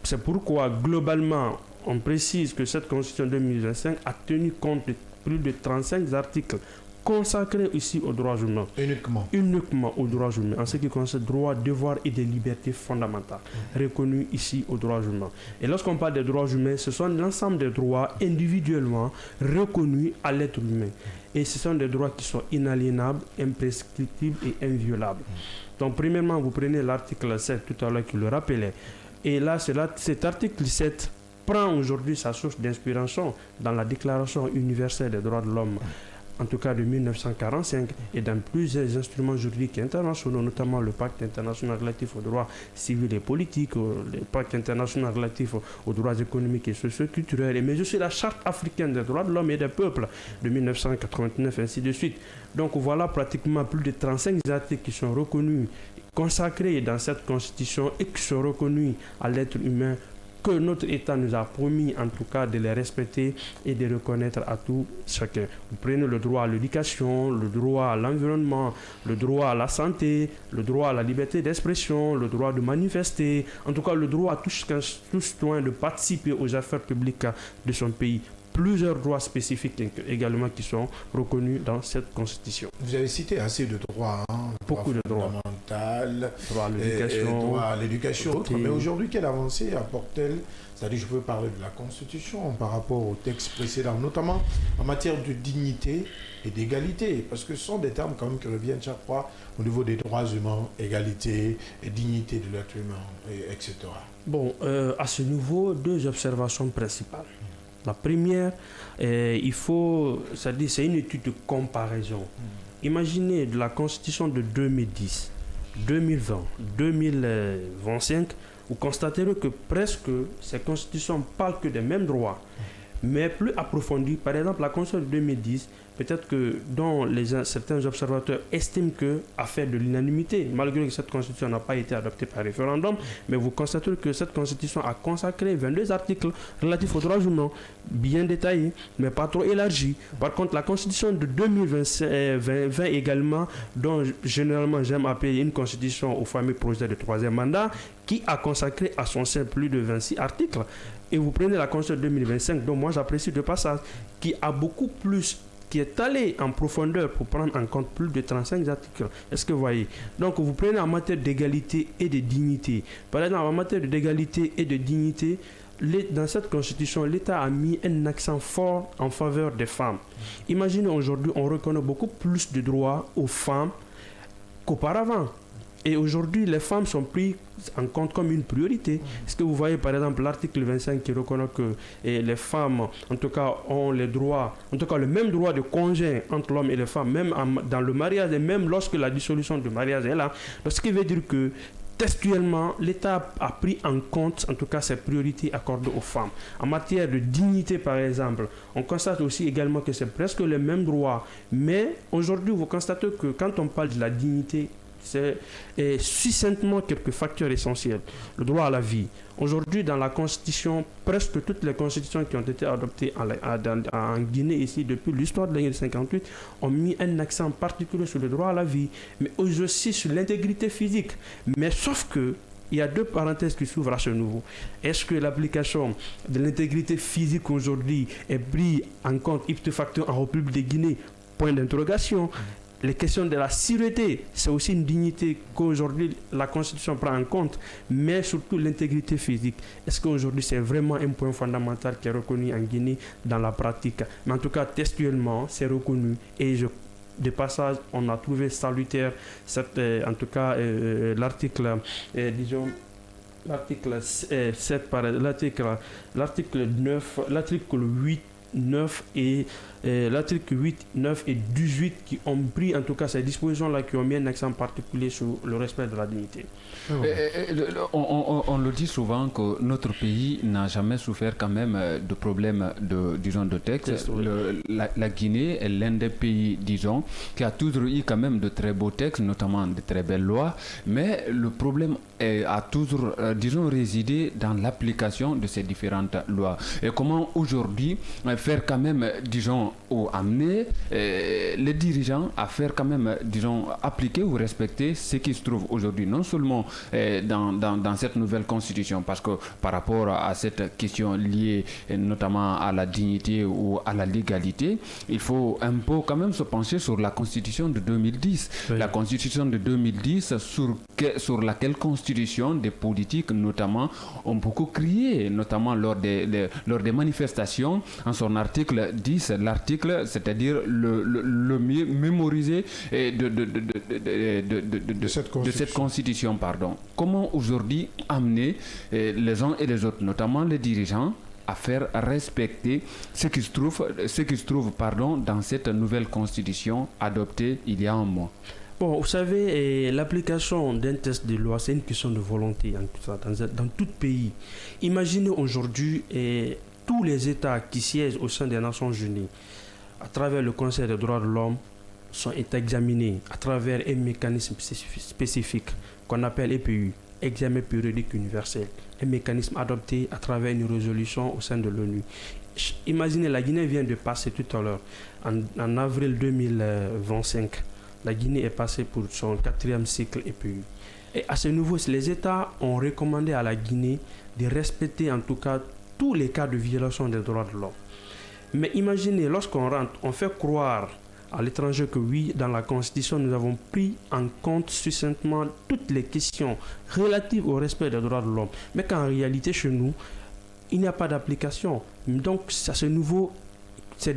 C'est pourquoi, globalement, on précise que cette constitution 2025 a tenu compte de plus de 35 articles consacrés ici aux droits humains. Uniquement aux droits humains, en ce qui concerne droits, devoirs et des libertés fondamentales, reconnus ici aux droits humains. Et lorsqu'on parle des droits humains, ce sont l'ensemble des droits individuellement reconnus à l'être humain. Et ce sont des droits qui sont inaliénables, imprescriptibles et inviolables. Donc, premièrement, vous prenez l'article 7, tout à l'heure qui le rappelait. Et là, cet article 7 prend aujourd'hui sa source d'inspiration dans la Déclaration universelle des droits de l'homme, en tout cas de 1945, et dans plusieurs instruments juridiques internationaux, notamment le Pacte international relatif aux droits civils et politiques, le Pacte international relatif aux droits économiques et socio-culturels, mais aussi la Charte africaine des droits de l'homme et des peuples de 1989, ainsi de suite. Donc voilà pratiquement plus de 35 articles qui sont reconnus, consacrés dans cette constitution et qui sont reconnus à l'être humain, que notre État nous a promis en tout cas de les respecter et de reconnaître à tout chacun. Vous prenez le droit à l'éducation, le droit à l'environnement, le droit à la santé, le droit à la liberté d'expression, le droit de manifester, en tout cas le droit à tout citoyen de participer aux affaires publiques de son pays. Plusieurs droits spécifiques également qui sont reconnus dans cette constitution. Vous avez cité assez de droits, beaucoup de droits. Fondamental, droit à l'éducation, droit à l'éducation. Mais aujourd'hui, quelle avancée apporte-t-elle? C'est-à-dire, je peux parler de la Constitution par rapport au texte précédent, notamment en matière de dignité et d'égalité, parce que ce sont des termes quand même qui reviennent chaque fois au niveau des droits humains, égalité et dignité de l'être humain, etc. Bon, à ce niveau, deux observations principales. La première, c'est une étude de comparaison. Imaginez de la Constitution de 2010, 2020, 2025, vous constaterez que presque ces constitutions parlent que des mêmes droits. mais plus approfondie. Par exemple, la Constitution de 2010, peut-être que certains observateurs estiment qu'à faire de l'unanimité, malgré que cette Constitution n'a pas été adoptée par référendum, mais vous constatez que cette Constitution a consacré 22 articles relatifs aux droits humains, bien détaillés, mais pas trop élargis. Par contre, la Constitution de 2020 également, dont généralement j'aime appeler une Constitution au fameux projet de troisième mandat, qui a consacré à son sein plus de 26 articles. Et vous prenez la Constitution de 2025, dont moi j'apprécie de passage, qui a beaucoup plus, qui est allé en profondeur pour prendre en compte plus de 35 articles. Est-ce que vous voyez? Donc vous prenez en matière d'égalité et de dignité. Par exemple, en matière d'égalité et de dignité, dans cette Constitution, l'État a mis un accent fort en faveur des femmes. Imaginez aujourd'hui, on reconnaît beaucoup plus de droits aux femmes qu'auparavant. Et aujourd'hui, les femmes sont prises en compte comme une priorité. Est-ce que vous voyez par exemple l'article 25 qui reconnaît que les femmes, en tout cas, ont les droits, en tout cas le même droit de congé entre l'homme et les femmes, même dans le mariage et même lorsque la dissolution du mariage est là. Donc, ce qui veut dire que textuellement, l'État a pris en compte, en tout cas, ces priorités accordées aux femmes. En matière de dignité, par exemple, on constate aussi également que c'est presque les mêmes droits. Mais aujourd'hui, vous constatez que quand on parle de la dignité, c'est succinctement quelques facteurs essentiels. Le droit à la vie. Aujourd'hui, dans la Constitution, presque toutes les constitutions qui ont été adoptées en Guinée ici depuis l'histoire de l'année 58 ont mis un accent particulier sur le droit à la vie, mais aussi sur l'intégrité physique. Mais sauf que il y a deux parenthèses qui s'ouvrent à ce niveau. Est-ce que l'application de l'intégrité physique aujourd'hui est prise en compte ipso facto en République de Guinée? Point d'interrogation. Les questions de la sûreté, c'est aussi une dignité qu'aujourd'hui la Constitution prend en compte, mais surtout l'intégrité physique. Est-ce qu'aujourd'hui c'est vraiment un point fondamental qui est reconnu en Guinée dans la pratique? Mais en tout cas, textuellement, c'est reconnu. Et de passage, on a trouvé salutaire, en tout cas, l'article, disons, l'article 7, l'article 9, l'article 8, 9 et l'article 8, 9 et 18 qui ont pris en tout cas ces dispositions-là qui ont mis un accent particulier sur le respect de la dignité. On le dit souvent que notre pays n'a jamais souffert quand même de problèmes de texte. La Guinée est l'un des pays, disons, qui a toujours eu quand même de très beaux textes, notamment de très belles lois, mais le problème a toujours, disons, résidé dans l'application de ces différentes lois. Et comment aujourd'hui faire quand même, disons, ou amener les dirigeants à faire quand même, disons, appliquer ou respecter ce qui se trouve aujourd'hui, non seulement dans cette nouvelle constitution, parce que par rapport à cette question liée notamment à la dignité ou à la légalité, il faut un peu quand même se pencher sur la constitution de 2010. Oui. La constitution de 2010 sur laquelle constitution des politiques notamment ont beaucoup crié, notamment lors des manifestations, en son article 10, l'article, c'est-à-dire le mieux mémorisé de cette constitution. Pardon. Comment aujourd'hui amener les uns et les autres, notamment les dirigeants, à faire respecter ce qui se trouve dans cette nouvelle constitution adoptée il y a un mois? Bon, vous savez, l'application d'un texte de loi, c'est une question de volonté dans tout pays. Imaginez aujourd'hui tous les États qui siègent au sein des Nations Unies, à travers le Conseil des droits de l'homme, sont examinés à travers un mécanisme spécifique qu'on appelle EPU, examen périodique universel, un mécanisme adopté à travers une résolution au sein de l'ONU. Imaginez, la Guinée vient de passer tout à l'heure, en avril 2025, la Guinée est passée pour son 4e cycle EPU. Et à ce niveau, les États ont recommandé à la Guinée de respecter en tout cas tous les cas de violation des droits de l'homme. Mais imaginez, lorsqu'on rentre, on fait croire à l'étranger que oui, dans la Constitution, nous avons pris en compte succinctement toutes les questions relatives au respect des droits de l'homme. Mais qu'en réalité, chez nous, il n'y a pas d'application. Donc, à ce niveau, c'est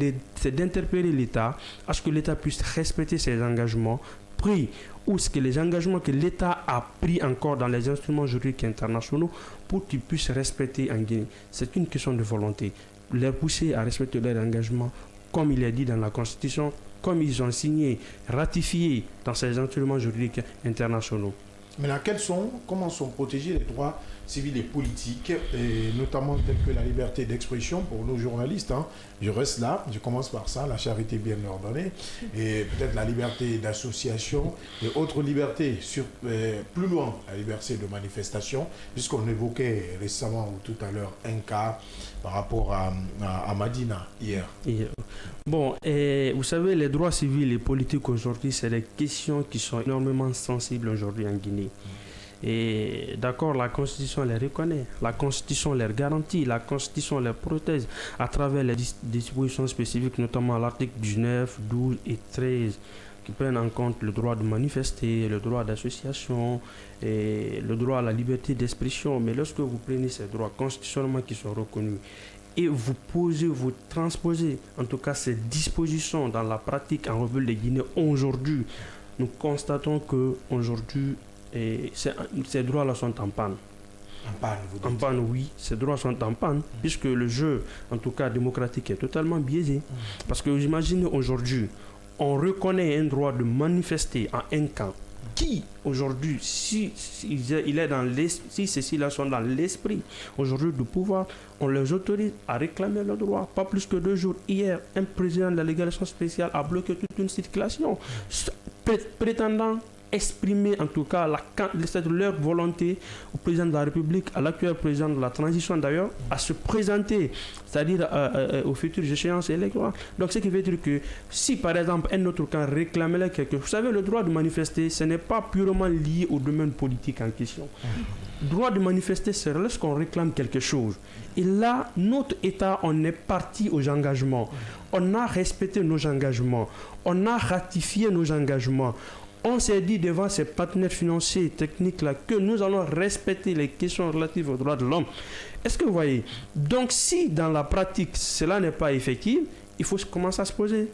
d'interpeller l'État à ce que l'État puisse respecter ses engagements pris ou ce que les engagements que l'État a pris encore dans les instruments juridiques internationaux pour qu'ils puissent respecter en Guinée. C'est une question de volonté. Les pousser à respecter leurs engagements comme il est dit dans la Constitution, comme ils ont signé, ratifié dans ces instruments juridiques internationaux. Maintenant, comment sont protégés les droits civiles et politiques, et notamment telles que la liberté d'expression pour nos journalistes. Hein. Je reste là, je commence par ça, la charité bien ordonnée, et peut-être la liberté d'association et autres libertés, plus loin, la liberté de manifestation, puisqu'on évoquait récemment ou tout à l'heure un cas par rapport à Madina hier. Bon, et vous savez, les droits civils et politiques aujourd'hui, c'est des questions qui sont énormément sensibles aujourd'hui en Guinée. Et d'accord, la Constitution les reconnaît, la Constitution les garantit, la Constitution les protège à travers les dispositions spécifiques, notamment l'article 19, 12 et 13, qui prennent en compte le droit de manifester, le droit d'association et le droit à la liberté d'expression. Mais lorsque vous prenez ces droits constitutionnellement qui sont reconnus et vous transposez en tout cas ces dispositions dans la pratique en République de Guinée aujourd'hui, nous constatons que aujourd'hui ces droits-là sont en panne. En panne, oui, ces droits sont en panne, puisque le jeu, en tout cas démocratique, est totalement biaisé. Parce que vous imaginez aujourd'hui, on reconnaît un droit de manifester en un camp. Qui, aujourd'hui, si ceux-là sont dans l'esprit aujourd'hui du pouvoir, on les autorise à réclamer leurs droits. Pas plus que 2 jours. Hier, un président de la délégation spéciale a bloqué toute une circulation, prétendant exprimer en tout cas leur volonté au président de la République, à l'actuel président de la transition d'ailleurs, à se présenter, c'est-à-dire aux futures échéances électorales. Donc ce qui veut dire que si par exemple un autre camp réclamait quelque chose, vous savez, le droit de manifester, ce n'est pas purement lié au domaine politique en question. Le droit de manifester, c'est lorsqu'on réclame quelque chose. Et là, notre État, on est parti aux engagements. On a respecté nos engagements. On a ratifié nos engagements. On s'est dit devant ces partenaires financiers et techniques là que nous allons respecter les questions relatives aux droits de l'homme. Est-ce que vous voyez? Donc si dans la pratique cela n'est pas effectif, il faut commencer à se poser.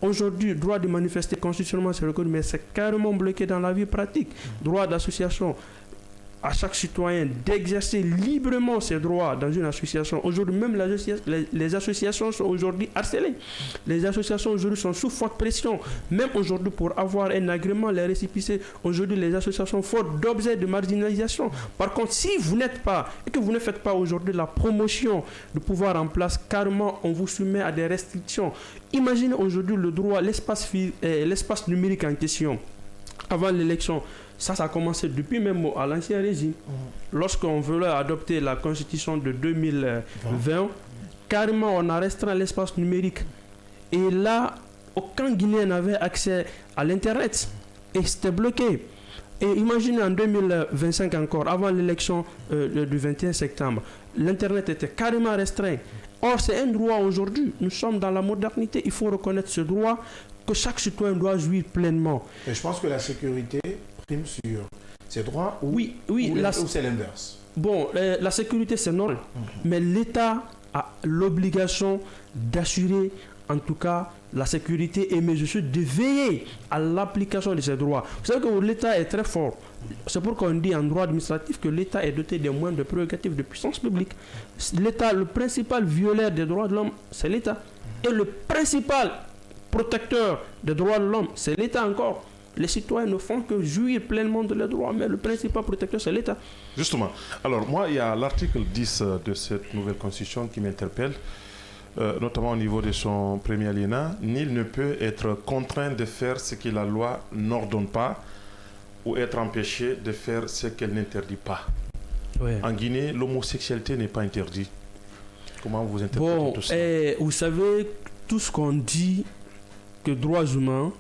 Aujourd'hui, le droit de manifester constitutionnellement c'est reconnu, mais c'est carrément bloqué dans la vie pratique. Droit d'association, à chaque citoyen d'exercer librement ses droits dans une association. Aujourd'hui, même les associations sont aujourd'hui harcelées. Les associations aujourd'hui sont sous forte pression. Même aujourd'hui, pour avoir un agrément, les récépissés, aujourd'hui, les associations font d'objets de marginalisation. Par contre, si vous n'êtes pas, et que vous ne faites pas aujourd'hui la promotion du pouvoir en place, carrément, on vous soumet à des restrictions. Imaginez aujourd'hui le droit, l'espace numérique en question. Avant l'élection, ça a commencé depuis même à l'ancien régime. Lorsqu'on voulait adopter la constitution de 2020, carrément on a restreint l'espace numérique. Et là, aucun Guinéen n'avait accès à l'Internet. Et c'était bloqué. Et imaginez en 2025 encore, avant l'élection du 21 septembre, l'Internet était carrément restreint. Or, c'est un droit aujourd'hui. Nous sommes dans la modernité. Il faut reconnaître ce droit que chaque citoyen doit jouir pleinement. Et je pense que la sécurité prime sur ces droits ou c'est l'inverse. Bon, la sécurité c'est normal, mais l'État a l'obligation d'assurer en tout cas la sécurité et mais aussi de veiller à l'application de ces droits. Vous savez que l'État est très fort. C'est pourquoi on dit en droit administratif que l'État est doté des moyens de prérogatives de puissance publique. L'État, le principal violateur des droits de l'homme, c'est l'État. Et le principal protecteur des droits de l'homme, c'est l'État encore. Les citoyens ne font que jouir pleinement de leurs droits, mais le principal protecteur, c'est l'État. Justement. Alors, moi, il y a l'article 10 de cette nouvelle constitution qui m'interpelle, notamment au niveau de son premier alinéa. Nul ne peut être contraint de faire ce que la loi n'ordonne pas ou être empêché de faire ce qu'elle n'interdit pas. Ouais. En Guinée, l'homosexualité n'est pas interdite. Comment vous interprétez tout ça? Vous savez, tout ce qu'on dit que droits humains,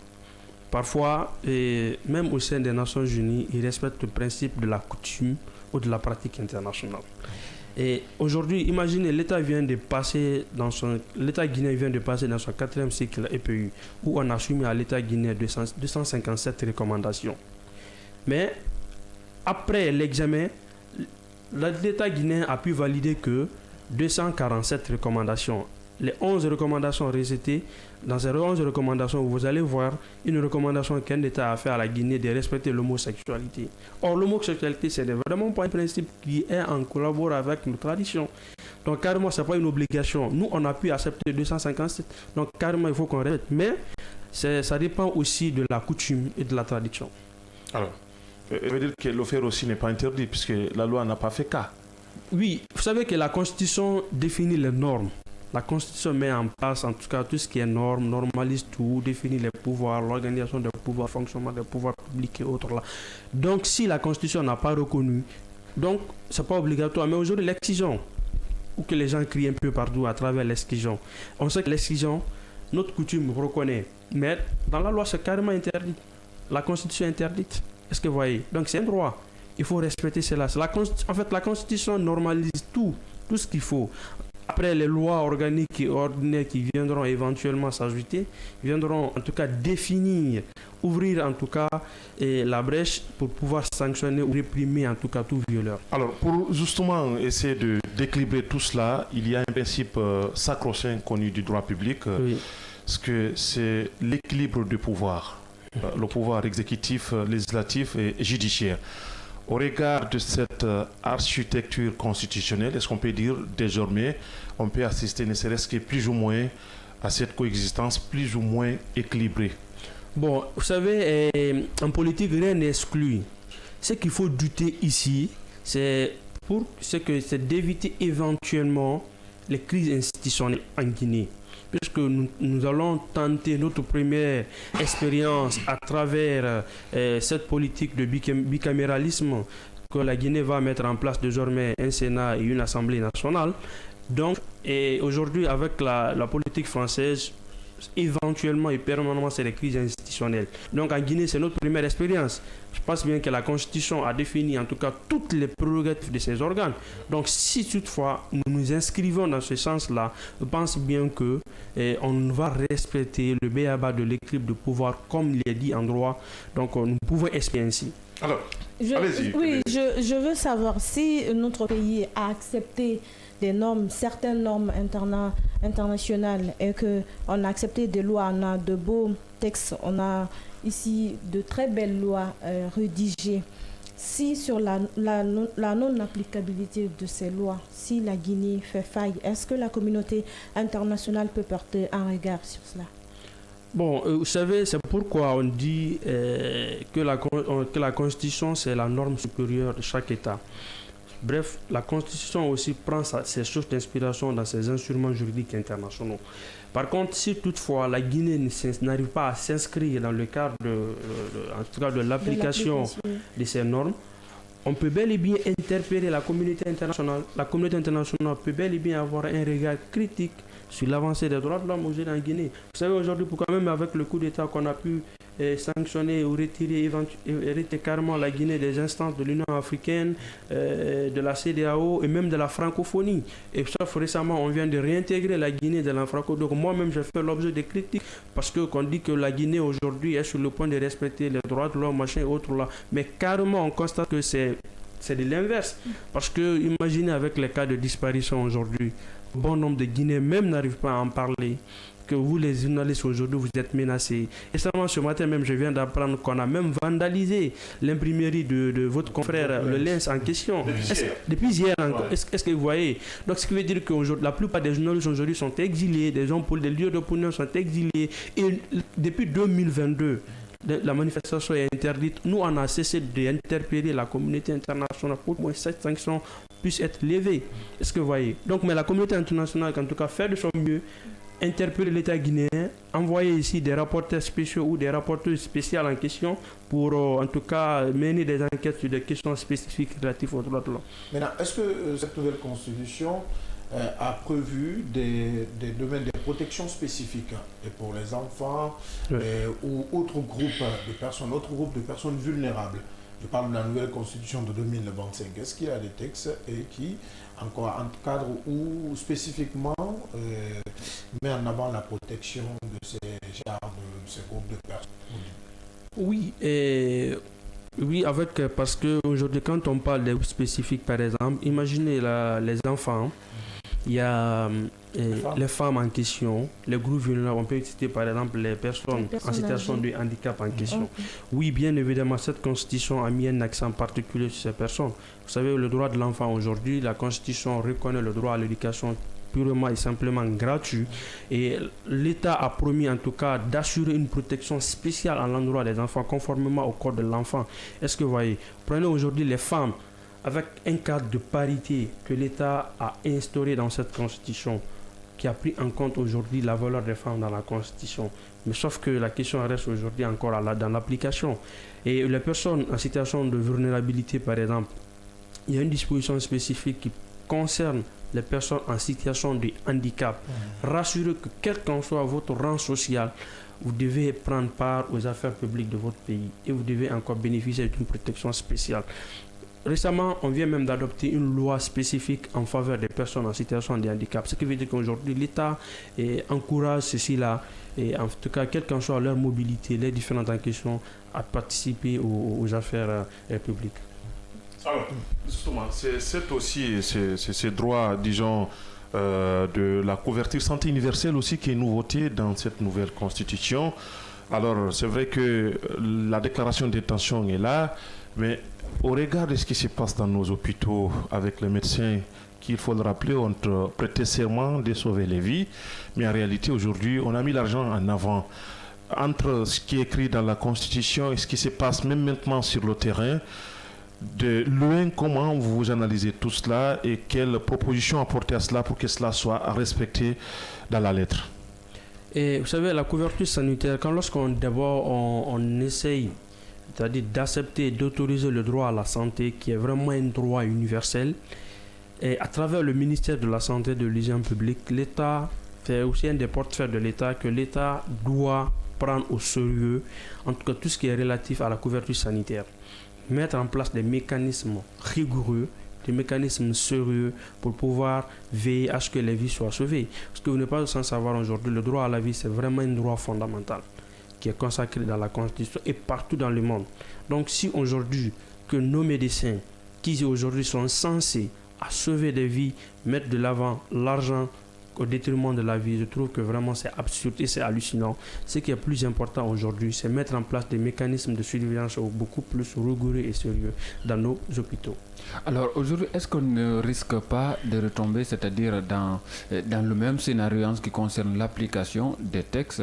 parfois, et même au sein des Nations Unies, ils respectent le principe de la coutume ou de la pratique internationale. Et aujourd'hui, imaginez, l'État guinéen vient de passer dans son 4e cycle EPU, où on a soumis à l'État guinéen 257 recommandations. Mais après l'examen, l'État guinéen a pu valider que 247 recommandations. Les 11 recommandations rejetées, dans ces 11 recommandations, vous allez voir une recommandation qu'un État a fait à la Guinée de respecter l'homosexualité. Or, l'homosexualité, ce n'est vraiment pas un principe qui est en collaboration avec nos traditions. Donc, carrément, ce n'est pas une obligation. Nous, on a pu accepter 257. Donc, carrément, il faut qu'on respecte. Mais ça dépend aussi de la coutume et de la tradition. Alors, ça veut dire que le faire aussi n'est pas interdit, puisque la loi n'a pas fait cas. Oui, vous savez que la Constitution définit les normes. La Constitution met en place, en tout cas, tout ce qui est normes, normalise tout, définit les pouvoirs, l'organisation des pouvoirs, le fonctionnement des pouvoirs publics et autres là. Donc, si la Constitution n'a pas reconnu, donc, c'est pas obligatoire. Mais aujourd'hui, l'excision, ou que les gens crient un peu partout à travers l'excision. On sait que l'excision, notre coutume reconnaît. Mais dans la loi, c'est carrément interdit. La Constitution est interdite. Est-ce que vous voyez? Donc, c'est un droit. Il faut respecter cela. En fait, la Constitution normalise tout ce qu'il faut. Après, les lois organiques et ordinaires qui viendront éventuellement s'ajouter, viendront en tout cas définir, ouvrir en tout cas la brèche pour pouvoir sanctionner ou réprimer en tout cas tout violeur. Alors, pour justement essayer d'équilibrer tout cela, il y a un principe sacro-saint connu du droit public, Oui. ce que c'est l'équilibre du pouvoir, le pouvoir exécutif, législatif et judiciaire. Au regard de cette architecture constitutionnelle, est-ce qu'on peut dire désormais, on peut assister ne serait-ce que plus ou moins à cette coexistence plus ou moins équilibrée? Bon, vous savez, en politique, rien n'est exclu. Ce qu'il faut douter ici, c'est d'éviter éventuellement les crises institutionnelles en Guinée. Puisque nous allons tenter notre première expérience à travers cette politique de bicaméralisme que la Guinée va mettre en place désormais un Sénat et une Assemblée nationale. Donc, aujourd'hui, avec la politique française, éventuellement et permanemment, c'est les crises institutionnelles. Donc en Guinée, c'est notre première expérience. Je pense bien que la Constitution a défini en tout cas toutes les prérogatives de ces organes. Donc si toutefois nous nous inscrivons dans ce sens-là, je pense bien que on va respecter le b.a.-ba de l'équilibre de pouvoir comme il est dit en droit. Donc nous pouvons espérer ainsi. Alors, allez-y. Oui, je veux savoir si notre pays a accepté des normes, certaines normes internationales et qu'on a accepté des lois, on a de beaux textes, on a ici de très belles lois rédigées. Si sur la non-applicabilité de ces lois, si la Guinée fait faille, est-ce que la communauté internationale peut porter un regard sur cela? Bon, vous savez, c'est pourquoi on dit que la Constitution, c'est la norme supérieure de chaque État. Bref, la Constitution aussi prend ses sources d'inspiration dans ses instruments juridiques internationaux. Par contre, si toutefois la Guinée n'arrive pas à s'inscrire dans le cadre en tout cas de l'application de ces normes, on peut bel et bien interpeller la communauté internationale. La communauté internationale peut bel et bien avoir un regard critique sur l'avancée des droits de l'homme aujourd'hui en Guinée. Vous savez aujourd'hui pourquoi même avec le coup d'État qu'on a pu sanctionner ou retirer carrément la Guinée des instances de l'Union africaine, de la CEDEAO et même de la francophonie. Et sauf récemment, on vient de réintégrer la Guinée dans la francophonie. Donc moi-même, j'ai fait l'objet de critiques parce qu'on dit que la Guinée aujourd'hui est sur le point de respecter les droits de l'homme, machin et autres là. Mais carrément, on constate que c'est de l'inverse. Parce que imaginez avec les cas de disparition aujourd'hui, bon nombre de Guinéens même n'arrivent pas à en parler. Que vous, les journalistes, aujourd'hui, vous êtes menacés. Et seulement ce matin même, je viens d'apprendre qu'on a même vandalisé l'imprimerie de votre confrère, le Lens en question. Depuis hier encore. Est-ce que vous voyez? Donc, ce qui veut dire que la plupart des journalistes aujourd'hui sont exilés, des lieux d'opinion sont exilés. Et depuis 2022, la manifestation est interdite. Nous, on a cessé d'interpeller la communauté internationale pour que cette sanction puisse être levée. Est-ce que vous voyez? Donc, mais la communauté internationale, en tout cas, fait de son mieux, interpeller l'État guinéen, envoyer ici des rapporteurs spéciaux ou des rapporteurs spéciaux en question pour en tout cas mener des enquêtes sur des questions spécifiques relatives aux droits de l'homme. Maintenant, est-ce que cette nouvelle constitution a prévu des domaines de protection spécifiques et pour les enfants ou autres groupes de personnes vulnérables? Je parle de la nouvelle constitution de 2025. Est-ce qu'il y a des textes qui encore encadrent ou spécifiquement met en avant la protection de ces groupes de personnes? Oui, parce qu'aujourd'hui, quand on parle des groupes spécifiques, par exemple, imaginez les enfants, il y a les femmes en question, les groupes vulnérables, on peut citer par exemple les personnes en situation de handicap en question. Oui, bien évidemment, cette constitution a mis un accent particulier sur ces personnes. Vous savez, le droit de l'enfant aujourd'hui, la constitution reconnaît le droit à l'éducation purement et simplement gratuit. Et l'État a promis en tout cas d'assurer une protection spéciale à l'endroit des enfants conformément au code de l'enfant. Est-ce que vous voyez? Prenez aujourd'hui les femmes avec un cadre de parité que l'État a instauré dans cette constitution, qui a pris en compte aujourd'hui la valeur des femmes dans la constitution. Mais sauf que la question reste aujourd'hui encore dans l'application. Et les personnes en situation de vulnérabilité, par exemple, il y a une disposition spécifique qui concerne les personnes en situation de handicap. Rassurez que quel qu'en soit votre rang social, vous devez prendre part aux affaires publiques de votre pays et vous devez encore bénéficier d'une protection spéciale. Récemment, on vient même d'adopter une loi spécifique en faveur des personnes en situation de handicap. Ce qui veut dire qu'aujourd'hui, l'État encourage ceci-là, et en tout cas, quelle qu'en soit leur mobilité, les différentes questions, à participer aux affaires publiques. Alors, justement, c'est aussi ces droits, disons, de la couverture santé universelle aussi qui est une nouveauté dans cette nouvelle constitution. Alors, c'est vrai que la déclaration d'intention est là, mais au regard de ce qui se passe dans nos hôpitaux avec les médecins, qui, il faut le rappeler, ont prêté serment de sauver les vies, mais en réalité, aujourd'hui, on a mis l'argent en avant. Entre ce qui est écrit dans la Constitution et ce qui se passe même maintenant sur le terrain, de loin, comment vous analysez tout cela et quelles propositions apporter à cela pour que cela soit respecté dans la lettre? Et vous savez, la couverture sanitaire, d'abord on essaye, c'est-à-dire d'accepter et d'autoriser le droit à la santé, qui est vraiment un droit universel, et à travers le ministère de la Santé et de l'Hygiène publique, l'État fait aussi un des portefeuilles de l'État que l'État doit prendre au sérieux, en tout cas tout ce qui est relatif à la couverture sanitaire. Mettre en place des mécanismes rigoureux, des mécanismes sérieux pour pouvoir veiller à ce que les vies soient sauvées. Parce que vous n'êtes pas sans savoir aujourd'hui, le droit à la vie, c'est vraiment un droit fondamental qui est consacré dans la Constitution et partout dans le monde. Donc si aujourd'hui, que nos médecins, qui aujourd'hui sont censés à sauver des vies, mettre de l'avant l'argent au détriment de la vie, je trouve que vraiment c'est absurde et c'est hallucinant. Ce qui est plus important aujourd'hui, c'est mettre en place des mécanismes de surveillance beaucoup plus rigoureux et sérieux dans nos hôpitaux. Alors aujourd'hui, est-ce qu'on ne risque pas de retomber, c'est-à-dire dans le même scénario en ce qui concerne l'application des textes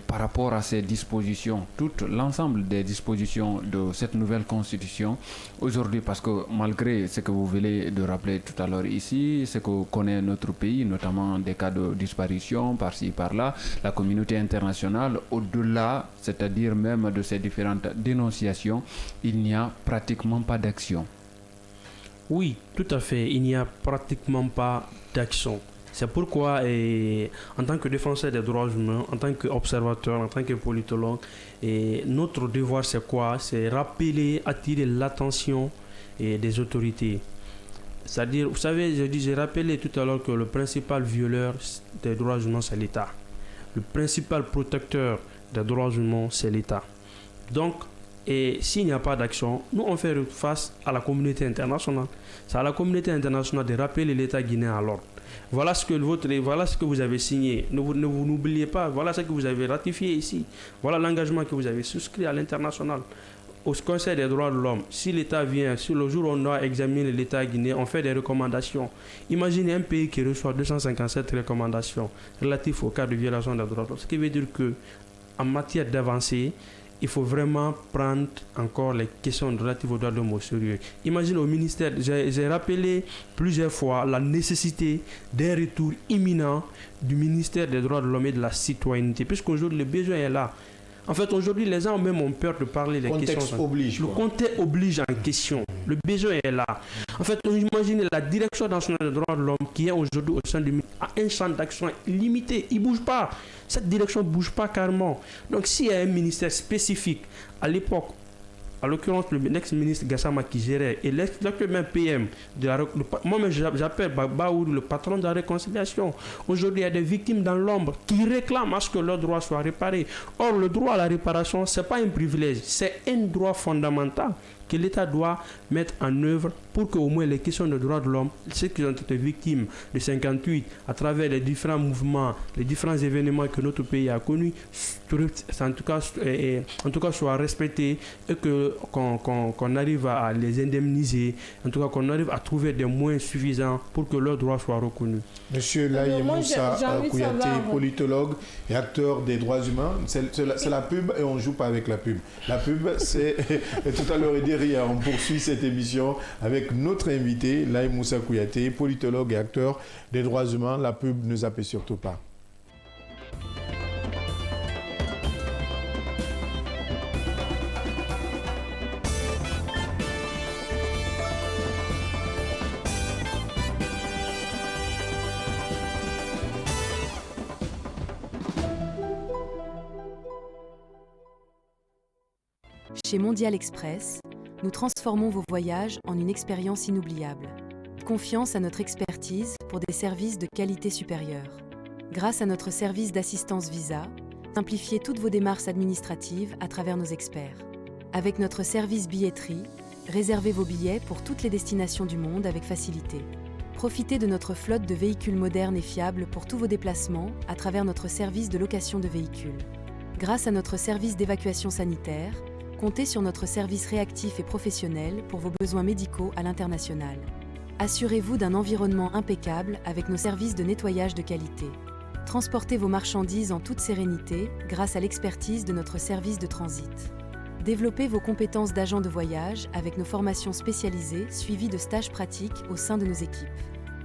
par rapport à ces dispositions, l'ensemble des dispositions de cette nouvelle constitution aujourd'hui, parce que malgré ce que vous venez de rappeler tout à l'heure ici, ce que connaît notre pays, notamment des cas de disparition par-ci par-là, la communauté internationale, au-delà, c'est-à-dire même de ces différentes dénonciations, il n'y a pratiquement pas d'action. Oui, tout à fait. Il n'y a pratiquement pas d'action. C'est pourquoi, en tant que défenseur des droits humains, en tant qu'observateur, en tant que politologue, notre devoir c'est quoi? C'est rappeler, attirer l'attention des autorités. C'est-à-dire, vous savez, j'ai rappelé tout à l'heure que le principal violeur des droits humains, c'est l'État. Le principal protecteur des droits humains, c'est l'État. Donc, et s'il n'y a pas d'action, nous on fait face à la communauté internationale. C'est à la communauté internationale de rappeler l'État guinéen à l'ordre. Voilà ce que vous avez signé. N'oubliez pas, voilà ce que vous avez ratifié ici. Voilà l'engagement que vous avez souscrit à l'international. Au Conseil des droits de l'homme, si l'État vient, si le jour où on doit examiner l'État guinéen, on fait des recommandations. Imaginez un pays qui reçoit 257 recommandations relatives au cas de violation des droits de l'homme. Ce qui veut dire qu'en matière d'avancée, il faut vraiment prendre encore les questions relatives aux droits de l'homme au sérieux. Imaginez au ministère, j'ai rappelé plusieurs fois la nécessité d'un retour imminent du ministère des droits de l'homme et de la citoyenneté, puisqu'aujourd'hui le besoin est là. En fait, aujourd'hui, les gens même ont peur de parler des questions. Le contexte oblige en question. Le besoin est là. En fait, imaginez la direction nationale des droits de l'homme qui est aujourd'hui au sein du ministère a un champ d'action limité. Il ne bouge pas. Cette direction ne bouge pas carrément. Donc, s'il y a un ministère spécifique, à l'époque, en l'occurrence, l'ex-ministre Gassama qui gérait et l'actuel PM, moi-même j'appelle Baour le patron de la réconciliation. Aujourd'hui, il y a des victimes dans l'ombre qui réclament à ce que leurs droits soient réparés. Or, le droit à la réparation, ce n'est pas un privilège, c'est un droit fondamental que l'État doit mettre en œuvre pour qu'au moins les questions de droits de l'homme, ceux qui ont été victimes de 58, à travers les différents mouvements, les différents événements que notre pays a connus, en tout cas soient respectés et qu'on arrive à les indemniser, en tout cas qu'on arrive à trouver des moyens suffisants pour que leurs droits soient reconnus. Monsieur Laye Moussa Kouyaté, politologue et acteur des droits humains, c'est la pub et on ne joue pas avec la pub. La pub, c'est tout à l'heure il dit derrière, on poursuit cette émission avec notre invité, Laye Moussa Kouyaté, politologue et acteur des droits humains. La pub ne zappez surtout pas. Chez Mondial Express, nous transformons vos voyages en une expérience inoubliable. Confiance à notre expertise pour des services de qualité supérieure. Grâce à notre service d'assistance visa, simplifiez toutes vos démarches administratives à travers nos experts. Avec notre service billetterie, réservez vos billets pour toutes les destinations du monde avec facilité. Profitez de notre flotte de véhicules modernes et fiables pour tous vos déplacements à travers notre service de location de véhicules. Grâce à notre service d'évacuation sanitaire, comptez sur notre service réactif et professionnel pour vos besoins médicaux à l'international. Assurez-vous d'un environnement impeccable avec nos services de nettoyage de qualité. Transportez vos marchandises en toute sérénité grâce à l'expertise de notre service de transit. Développez vos compétences d'agent de voyage avec nos formations spécialisées suivies de stages pratiques au sein de nos équipes.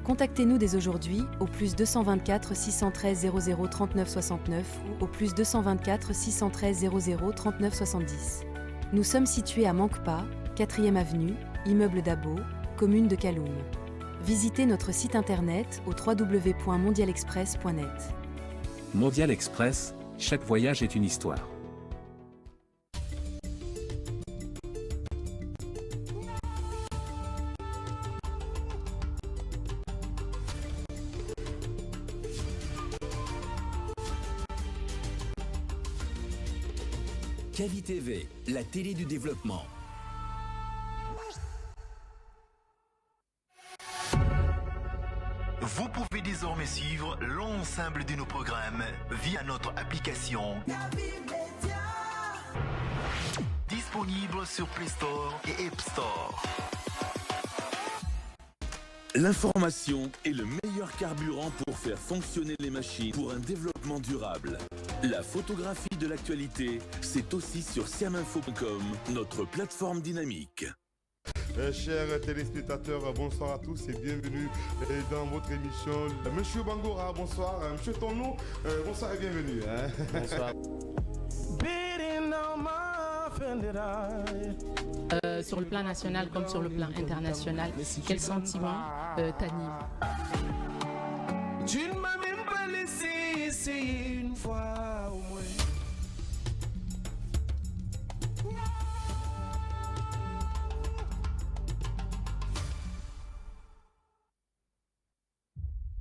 Contactez-nous dès aujourd'hui au plus 224 613 00 39 69 ou au plus 224 613 00 39 70. Nous sommes situés à Mankpa, 4e avenue, immeuble Dabo, commune de Kaloum. Visitez notre site internet au www.mondialexpress.net. Mondial Express, chaque voyage est une histoire. Kavi TV, la télé du développement. Vous pouvez désormais suivre l'ensemble de nos programmes via notre application disponible sur Play Store et App Store. L'information est le meilleur carburant pour faire fonctionner les machines pour un développement durable. La photographie de l'actualité, c'est aussi sur siaminfo.com, notre plateforme dynamique. Chers téléspectateurs, bonsoir à tous et bienvenue dans votre émission. Monsieur Bangora, bonsoir. Monsieur Tono, bonsoir et bienvenue. Bonsoir. Sur le plan national comme sur le plan international, quel sentiment t'anime? Tu ne m'as même pas laissé essayer une fois au moins.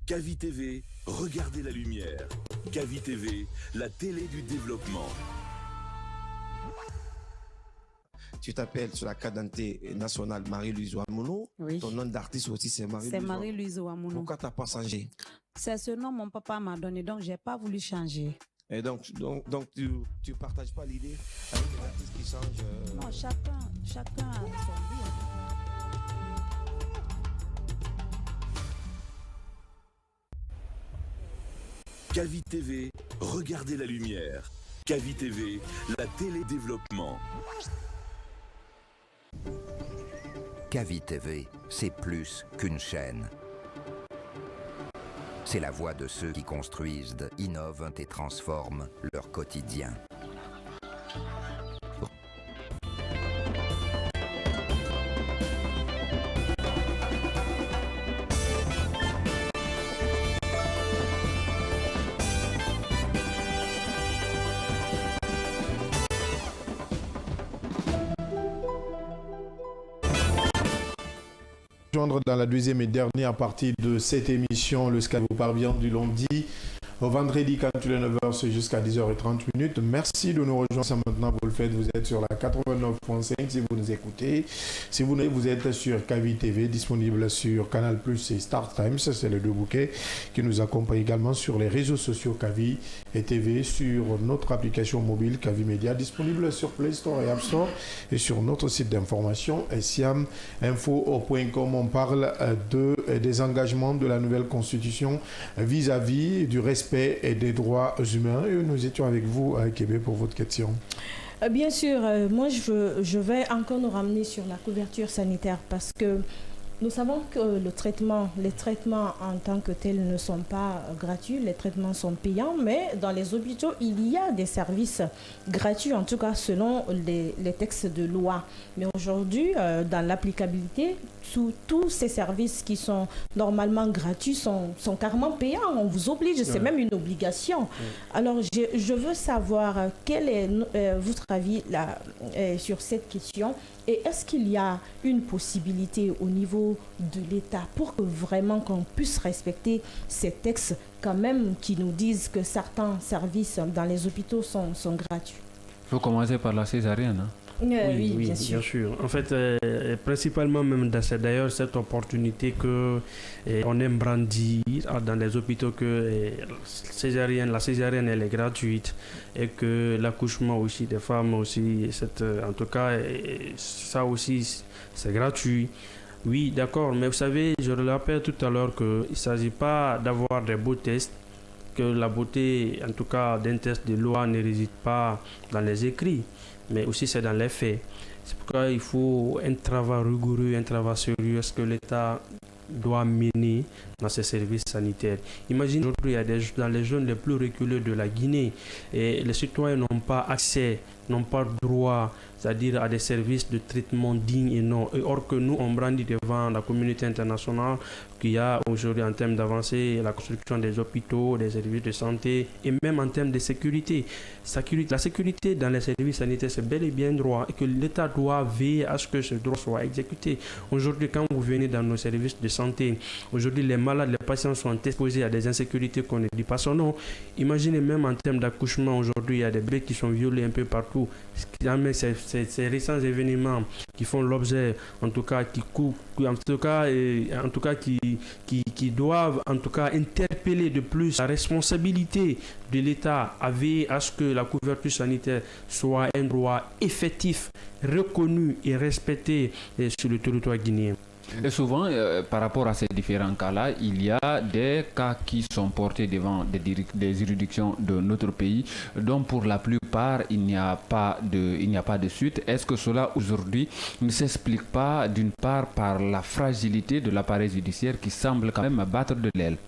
Kavi TV, regardez la lumière. Kavi TV, la télé du développement. Tu t'appelles sur la carte d'identité nationale Marie-Louise Ouamounou. Oui. Ton nom d'artiste aussi, c'est Marie-Louise. C'est Marie-Louise Ouamounou. Pourquoi tu n'as pas changé? C'est ce nom que mon papa m'a donné, donc je n'ai pas voulu changer. Et donc tu ne partages pas l'idée avec les artistes qui changent Non, chacun a son goût. Kavi TV, regardez la lumière. Kavi TV, la télé développement. Kavi TV, c'est plus qu'une chaîne. C'est la voix de ceux qui construisent, innovent et transforment leur quotidien. Dans la deuxième et dernière partie de cette émission, le SCAN vous parvient du lundi au vendredi quand il est 9h, c'est jusqu'à 10h30. Merci de nous rejoindre. Ça maintenant, vous le faites, vous êtes sur la 89.5 si vous nous écoutez. Si vous êtes sur Kavi TV, disponible sur Canal Plus et Star Times, c'est les deux bouquets qui nous accompagnent également sur les réseaux sociaux Kavi et TV, sur notre application mobile Kavi Media, disponible sur Play Store et App Store et sur notre site d'information siaminfo.com. On parle des engagements de la nouvelle constitution vis-à-vis du respect et des droits humains. Et nous étions avec vous à Québec pour votre question. Bien sûr, moi je vais encore nous ramener sur la couverture sanitaire parce que nous savons que les traitements en tant que tels ne sont pas gratuits, les traitements sont payants, mais dans les hôpitaux, il y a des services gratuits, en tout cas selon les textes de loi. Mais aujourd'hui, dans l'applicabilité, tous ces services qui sont normalement gratuits sont carrément payants. On vous oblige, c'est même une obligation. Alors, je veux savoir quel est votre avis là, sur cette question. Et est-ce qu'il y a une possibilité au niveau de l'État pour que vraiment qu'on puisse respecter ces textes quand même qui nous disent que certains services dans les hôpitaux sont gratuits? Il faut commencer par la césarienne. Hein? Oui, bien sûr. En fait, principalement même d'ailleurs cette opportunité que on aime brandir dans les hôpitaux que la césarienne elle est gratuite et que l'accouchement aussi des femmes aussi, en tout cas ça aussi c'est gratuit. Oui, d'accord, mais vous savez, je le rappelle tout à l'heure qu'il ne s'agit pas d'avoir des beaux tests, que la beauté, en tout cas d'un test de loi, ne réside pas dans les écrits, mais aussi c'est dans les faits. C'est pourquoi il faut un travail rigoureux, un travail sérieux, ce que l'État doit mener dans ses services sanitaires. Imagine aujourd'hui, dans les zones les plus reculées de la Guinée, et les citoyens n'ont pas accès, n'ont pas droit, c'est-à-dire à des services de traitement dignes et non. Et or que nous, on brandit devant la communauté internationale qu'il y a aujourd'hui en termes d'avancée, la construction des hôpitaux, des services de santé et même en termes de sécurité. La sécurité dans les services sanitaires, c'est bel et bien droit et que l'État doit veiller à ce que ce droit soit exécuté. Aujourd'hui, quand vous venez dans nos services de santé, aujourd'hui, les malades, les patients sont exposés à des insécurités qu'on ne dit pas son nom. Imaginez même en termes d'accouchement, aujourd'hui, il y a des bébés qui sont violés un peu partout. Ces récents événements qui font l'objet, en tout cas, qui doivent en tout cas interpeller de plus la responsabilité de l'État à veiller à ce que la couverture sanitaire soit un droit effectif, reconnu et respecté sur le territoire guinéen. Et souvent, par rapport à ces différents cas-là, il y a des cas qui sont portés devant des juridictions de notre pays, dont pour la plupart, il n'y a pas de suite. Est-ce que cela, aujourd'hui, ne s'explique pas, d'une part, par la fragilité de l'appareil judiciaire qui semble quand même battre de l'aile?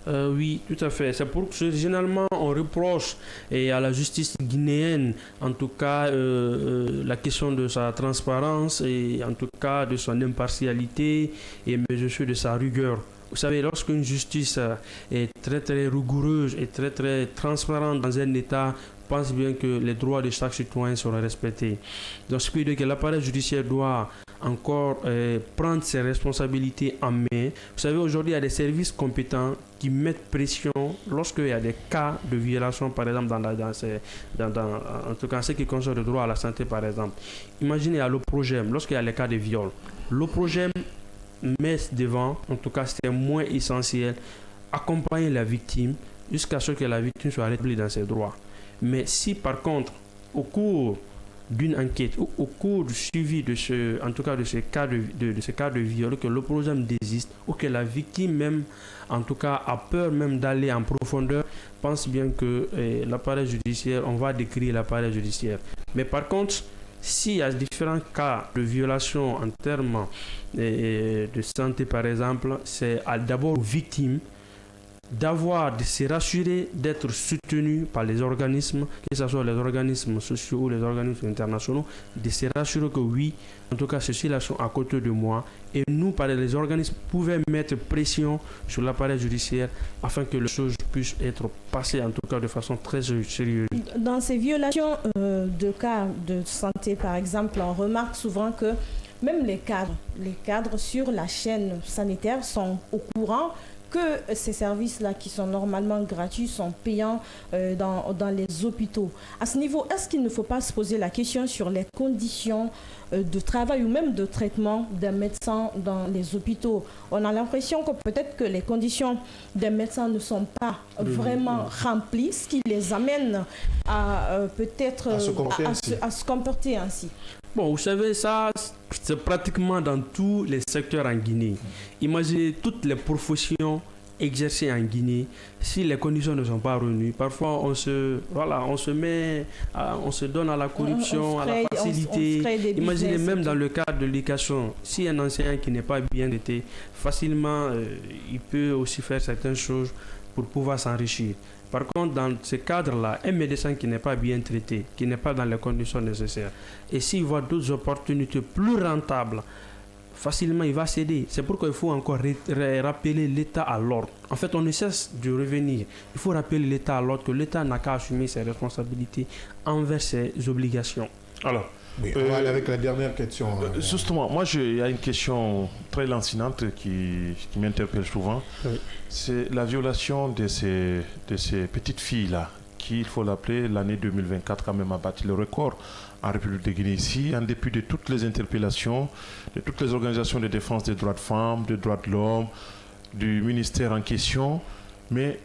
Oui, tout à fait. C'est pour que généralement on reproche à la justice guinéenne, en tout cas, la question de sa transparence et en tout cas de son impartialité et mais aussi de sa rigueur. Vous savez, lorsqu'une justice est très très rigoureuse et très très transparente dans un État, pense bien que les droits de chaque citoyen seront respectés. Donc, ce qui veut dire que l'appareil judiciaire doit encore prendre ses responsabilités en main. Vous savez, aujourd'hui, il y a des services compétents qui mettent pression lorsqu'il y a des cas de violation, par exemple, en tout cas, ce qui concerne le droit à la santé, par exemple. Imaginez à l'OPROGEM, lorsqu'il y a les cas de viol. L'OPROGEM met devant, en tout cas, c'est moins essentiel, accompagner la victime jusqu'à ce que la victime soit rétablie dans ses droits. Mais si, par contre, au cours d'une enquête ou au cours du suivi de ce cas de viol, que le problème désiste ou que la victime même, en tout cas, a peur même d'aller en profondeur, pense bien que l'appareil judiciaire, on va décrire l'appareil judiciaire. Mais par contre, s'il y a différents cas de violation en termes de santé, par exemple, c'est d'abord aux victimes de se rassurer, d'être soutenu par les organismes, que ce soit les organismes sociaux ou les organismes internationaux, de se rassurer que oui, en tout cas, ceux-ci-là sont à côté de moi. Et nous, par les organismes, pouvons mettre pression sur l'appareil judiciaire afin que les choses puissent être passées, en tout cas, de façon très sérieuse. Dans ces violations de cas de santé, par exemple, on remarque souvent que même les cadres sur la chaîne sanitaire sont au courant que ces services-là qui sont normalement gratuits sont payants dans les hôpitaux. À ce niveau, est-ce qu'il ne faut pas se poser la question sur les conditions de travail ou même de traitement des médecins dans les hôpitaux? On a l'impression que peut-être que les conditions des médecins ne sont pas vraiment remplies, ce qui les amène à peut-être à se comporter ainsi. Bon, vous savez, ça, c'est pratiquement dans tous les secteurs en Guinée. Imaginez toutes les professions exercer en Guinée, si les conditions ne sont pas revenues, parfois on se donne à la corruption, à la facilité. Imaginez même dans le cadre de l'éducation, si un enseignant qui n'est pas bien traité, facilement il peut aussi faire certaines choses pour pouvoir s'enrichir. Par contre, dans ce cadre-là, un médecin qui n'est pas bien traité, qui n'est pas dans les conditions nécessaires, et s'il voit d'autres opportunités plus rentables, facilement il va céder. C'est pourquoi il faut encore rappeler l'État à l'ordre. En fait, on ne cesse de revenir. Il faut rappeler l'État à l'ordre, que l'État n'a qu'à assumer ses responsabilités envers ses obligations. Alors, oui, on va aller avec la dernière question. Justement, moi, il y a une question très lancinante qui m'interpelle souvent. Oui. C'est la violation de ces petites filles-là, qui, il faut l'appeler, l'année 2024 quand même a battu le record en République de Guinée. Ici, en dépit de toutes les interpellations, de toutes les organisations de défense des droits de femmes, des droits de l'homme, du ministère en question, mais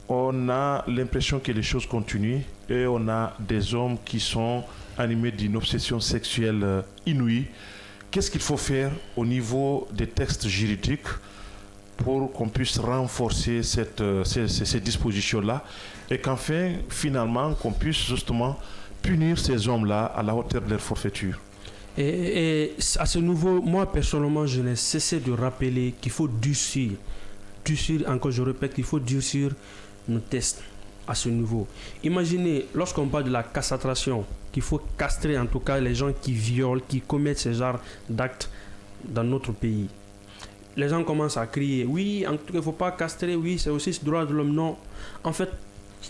on a l'impression que les choses continuent et on a des hommes qui sont animés d'une obsession sexuelle inouïe. Qu'est-ce qu'il faut faire au niveau des textes juridiques pour qu'on puisse renforcer ces dispositions-là et qu'enfin, finalement, qu'on puisse justement punir ces hommes-là à la hauteur de leur forfaiture? Et à ce niveau, moi personnellement, je n'ai cessé de rappeler qu'il faut durcir, encore je répète, qu'il faut durcir nos tests à ce niveau. Imaginez, lorsqu'on parle de la castration, qu'il faut castrer en tout cas les gens qui violent, qui commettent ce genre d'actes dans notre pays. Les gens commencent à crier, oui, en tout cas, il ne faut pas castrer, oui, c'est aussi ce droit de l'homme. Non, en fait,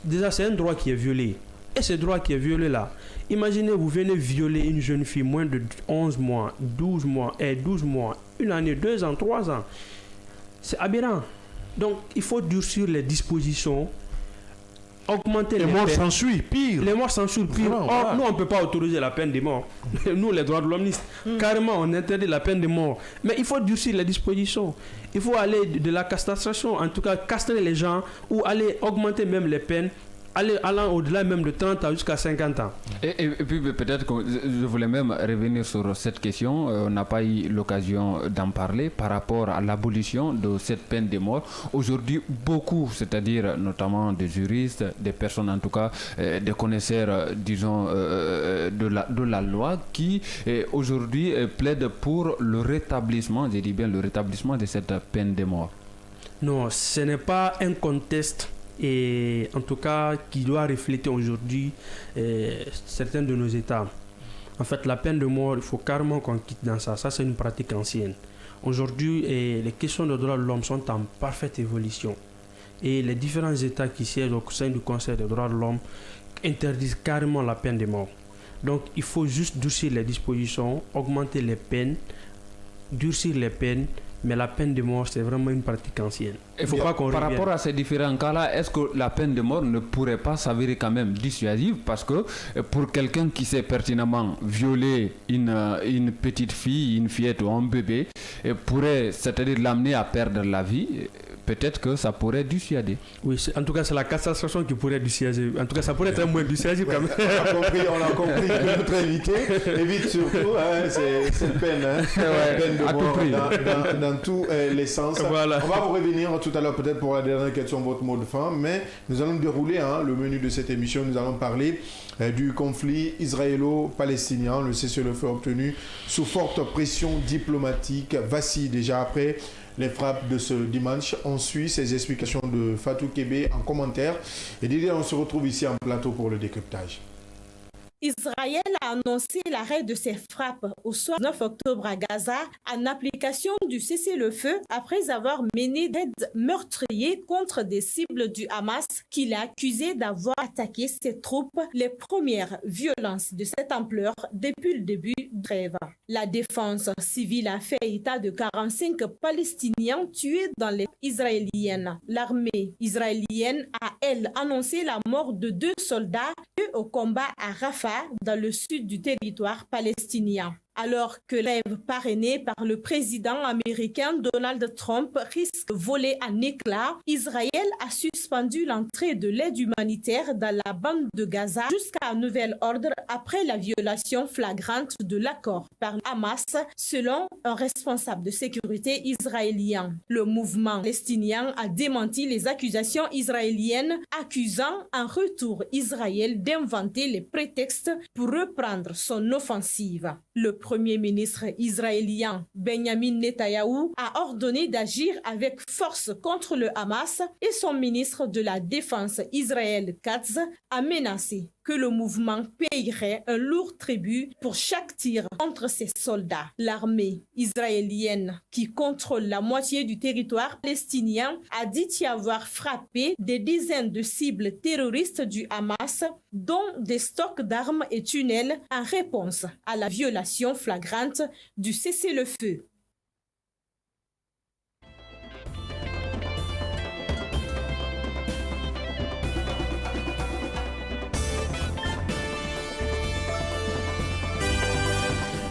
déjà, c'est un droit qui est violé. Et ce droit qui est violé là, imaginez, vous venez violer une jeune fille moins de 11 mois, 12 mois, 12 mois, 1 année, 2 ans, 3 ans. C'est aberrant. Donc, il faut durcir les dispositions, augmenter les morts s'ensuivent, pire. Les morts s'ensuivent, pire. Or, nous, on ne peut pas autoriser la peine de mort. Nous, les droits de l'homme, carrément, on interdit la peine de mort. Mais il faut durcir les dispositions. Il faut aller de la castration, en tout cas, castrer les gens, ou aller augmenter même les peines, allant au-delà même de 30 ans jusqu'à 50 ans. Et puis peut-être que je voulais même revenir sur cette question. On n'a pas eu l'occasion d'en parler par rapport à l'abolition de cette peine de mort. Aujourd'hui, beaucoup, c'est-à-dire notamment des juristes, des personnes en tout cas, des connaisseurs, disons, de la loi, qui aujourd'hui plaident pour le rétablissement, je dis bien le rétablissement de cette peine de mort. Non, ce n'est pas un conteste. Et en tout cas qui doit refléter aujourd'hui certains de nos États. En fait, la peine de mort, il faut carrément qu'on quitte dans ça. Ça, c'est une pratique ancienne. Aujourd'hui, les questions de droits de l'homme sont en parfaite évolution. Et les différents États qui siègent au sein du Conseil des droits de l'homme interdisent carrément la peine de mort. Donc, il faut juste durcir les dispositions, augmenter les peines, durcir les peines. Mais la peine de mort, c'est vraiment une pratique ancienne. Il faut pas qu'on Par rapport à ces différents cas-là, est-ce que la peine de mort ne pourrait pas s'avérer quand même dissuasive? Parce que pour quelqu'un qui sait pertinemment violer une petite fille, une fillette ou un bébé, pourrait, c'est-à-dire l'amener à perdre la vie, peut-être que ça pourrait dissuader. Oui, en tout cas, c'est la castration qui pourrait dissuader. En tout cas, ça pourrait être moins dissuasif quand même. On a compris que notre invité évite surtout cette peine, peine de mort dans tous les sens. Voilà. On va vous revenir tout à l'heure peut-être pour la dernière question, votre mot de fin, mais nous allons dérouler le menu de cette émission. Nous allons parler du conflit israélo-palestinien. Le cessez-le-feu obtenu sous forte pression diplomatique vacille déjà après les frappes de ce dimanche. On suit ces explications de Fatou Kébé en commentaire. Et Didier, on se retrouve ici en plateau pour le décryptage. Israël a annoncé l'arrêt de ses frappes au soir 9 octobre à Gaza en application du cessez-le-feu après avoir mené d'actes meurtriers contre des cibles du Hamas qu'il a accusé d'avoir attaqué ses troupes, les premières violences de cette ampleur depuis le début de trêve. La défense civile a fait état de 45 Palestiniens tués dans les israéliennes. L'armée israélienne a, elle, annoncé la mort de 2 soldats tués au combat à Rafah, dans le sud du territoire palestinien. Alors que l'Ève parrainée par le président américain Donald Trump risque de voler en éclats, Israël a suspendu l'entrée de l'aide humanitaire dans la bande de Gaza jusqu'à nouvel ordre après la violation flagrante de l'accord par Hamas, selon un responsable de sécurité israélien. Le mouvement palestinien a démenti les accusations israéliennes, accusant en retour Israël d'inventer les prétextes pour reprendre son offensive. Le premier ministre israélien Benjamin Netanyahou a ordonné d'agir avec force contre le Hamas et son ministre de la Défense Israël Katz a menacé que le mouvement payerait un lourd tribut pour chaque tir contre ses soldats. L'armée israélienne, qui contrôle la moitié du territoire palestinien, a dit y avoir frappé des dizaines de cibles terroristes du Hamas, dont des stocks d'armes et tunnels, en réponse à la violation flagrante du cessez-le-feu.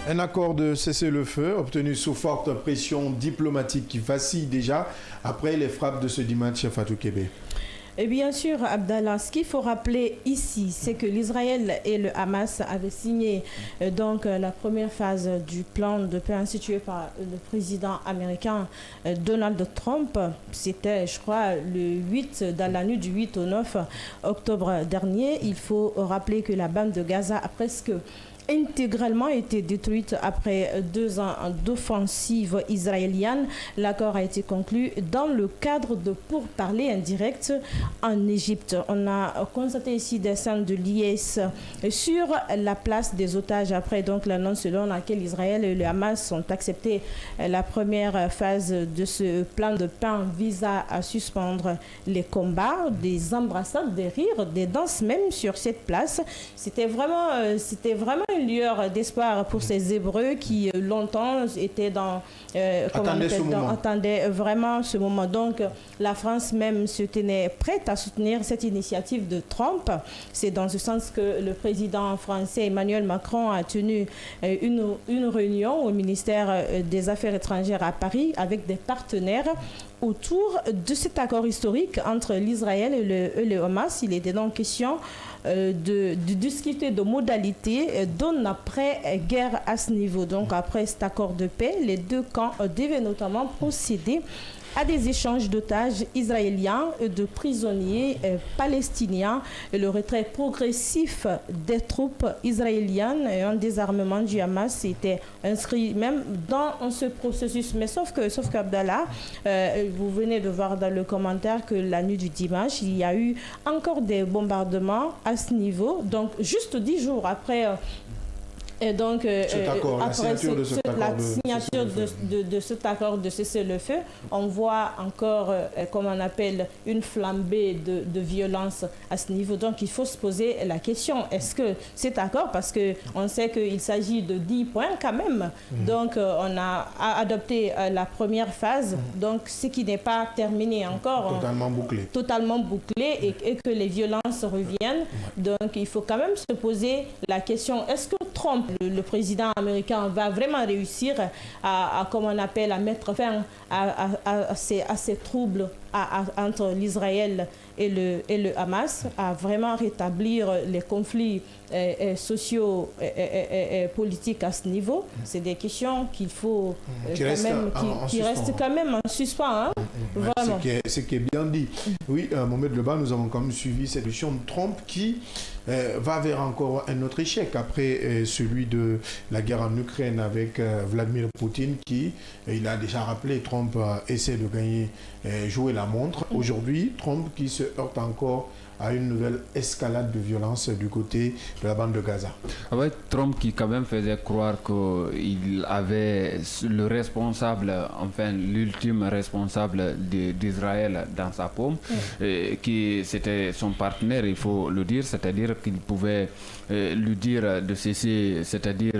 Un accord de cessez-le-feu obtenu sous forte pression diplomatique qui vacille déjà après les frappes de ce dimanche à Fatou Kébé. Et bien sûr, Abdallah, ce qu'il faut rappeler ici, c'est que l'Israël et le Hamas avaient signé la première phase du plan de paix institué par le président américain Donald Trump. C'était, je crois, dans la nuit du 8 au 9 octobre dernier. Il faut rappeler que la bande de Gaza a presque intégralement été détruite après 2 ans d'offensive israélienne. L'accord a été conclu dans le cadre de pourparlers indirects en Égypte. On a constaté ici des scènes de liesse sur la place des otages après l'annonce selon laquelle Israël et le Hamas ont accepté la première phase de ce plan de paix visant à suspendre les combats, des embrassades, des rires, des danses même sur cette place. C'était vraiment une lueur d'espoir pour ces Hébreux qui longtemps étaient attendaient vraiment ce moment. Donc la France même se tenait prête à soutenir cette initiative de Trump. C'est dans ce sens que le président français Emmanuel Macron a tenu une réunion au ministère des Affaires étrangères à Paris avec des partenaires autour de cet accord historique entre l'Israël et le Hamas. Il était donc question de discuter de modalités d'un après-guerre à ce niveau. Donc après cet accord de paix, les deux camps devaient notamment procéder à des échanges d'otages israéliens et de prisonniers palestiniens et le retrait progressif des troupes israéliennes et un désarmement du Hamas était inscrit même dans ce processus. Mais sauf qu'Abdallah, vous venez de voir dans le commentaire que la nuit du dimanche, il y a eu encore des bombardements à ce niveau. Donc juste 10 jours après et donc, après la signature de cet accord de cessez-le-feu, on voit encore, comme on appelle, une flambée de violence à ce niveau. Donc, il faut se poser la question, est-ce que cet accord, parce qu'on sait qu'il s'agit de 10 points quand même, donc on a adopté la première phase, donc ce qui n'est pas terminé encore. Totalement bouclé et que les violences reviennent. Donc, il faut quand même se poser la question, est-ce que Trump, le président américain, va vraiment réussir à mettre fin à ces troubles entre l'Israël et le Hamas, à vraiment rétablir les conflits sociaux et politiques à ce niveau. C'est des questions qu'il faut qui restent quand même en suspens. Hein? Vraiment. Ce qui est bien dit. Oui, Mohamed Leba, nous avons quand même suivi cette question de Trump qui va vers encore un autre échec après celui de la guerre en Ukraine avec Vladimir Poutine qui, il a déjà rappelé, Trump essaie de gagner, jouer la montre. Aujourd'hui, Trump qui se heurte encore à une nouvelle escalade de violence du côté de la bande de Gaza. Ouais, Trump qui quand même faisait croire qu'il avait le responsable, enfin l'ultime responsable d'Israël dans sa paume, qui c'était son partenaire, il faut le dire, c'est-à-dire qu'il pouvait lui dire de cesser, c'est-à-dire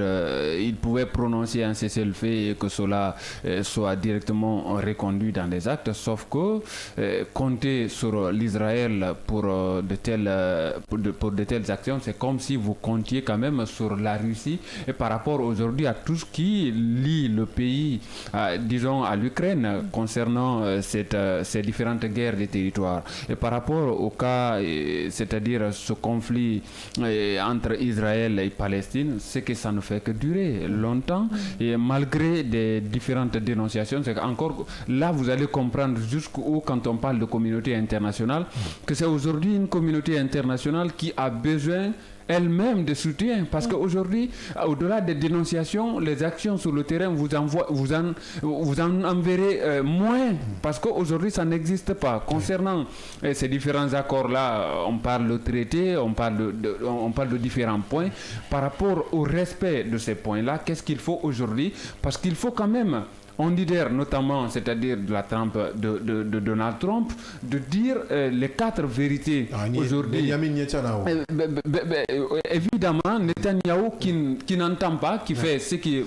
il pouvait prononcer un cessez-le-feu et que cela soit directement reconduit dans les actes, sauf que compter sur l'Israël pour pour de telles actions, c'est comme si vous comptiez quand même sur la Russie et par rapport aujourd'hui à tout ce qui lie le pays, disons à l'Ukraine concernant ces différentes guerres des territoires. Et par rapport au cas, c'est-à-dire ce conflit entre Israël et Palestine, c'est que ça ne fait que durer longtemps et malgré des différentes dénonciations, c'est qu'encore là vous allez comprendre jusqu'où quand on parle de communauté internationale, que c'est aujourd'hui une communauté internationale qui a besoin elle-même de soutien, parce qu'aujourd'hui, au-delà des dénonciations, les actions sur le terrain, vous en enverrez moins, parce qu'aujourd'hui, ça n'existe pas. Concernant ces différents accords-là, on parle de traité, on parle de différents points. Par rapport au respect de ces points-là, qu'est-ce qu'il faut aujourd'hui? Parce qu'il faut quand même un leader, notamment, c'est-à-dire de Donald Trump, de dire les 4 vérités aujourd'hui. Évidemment, Netanyahou qui n'entend pas, qui fait ce que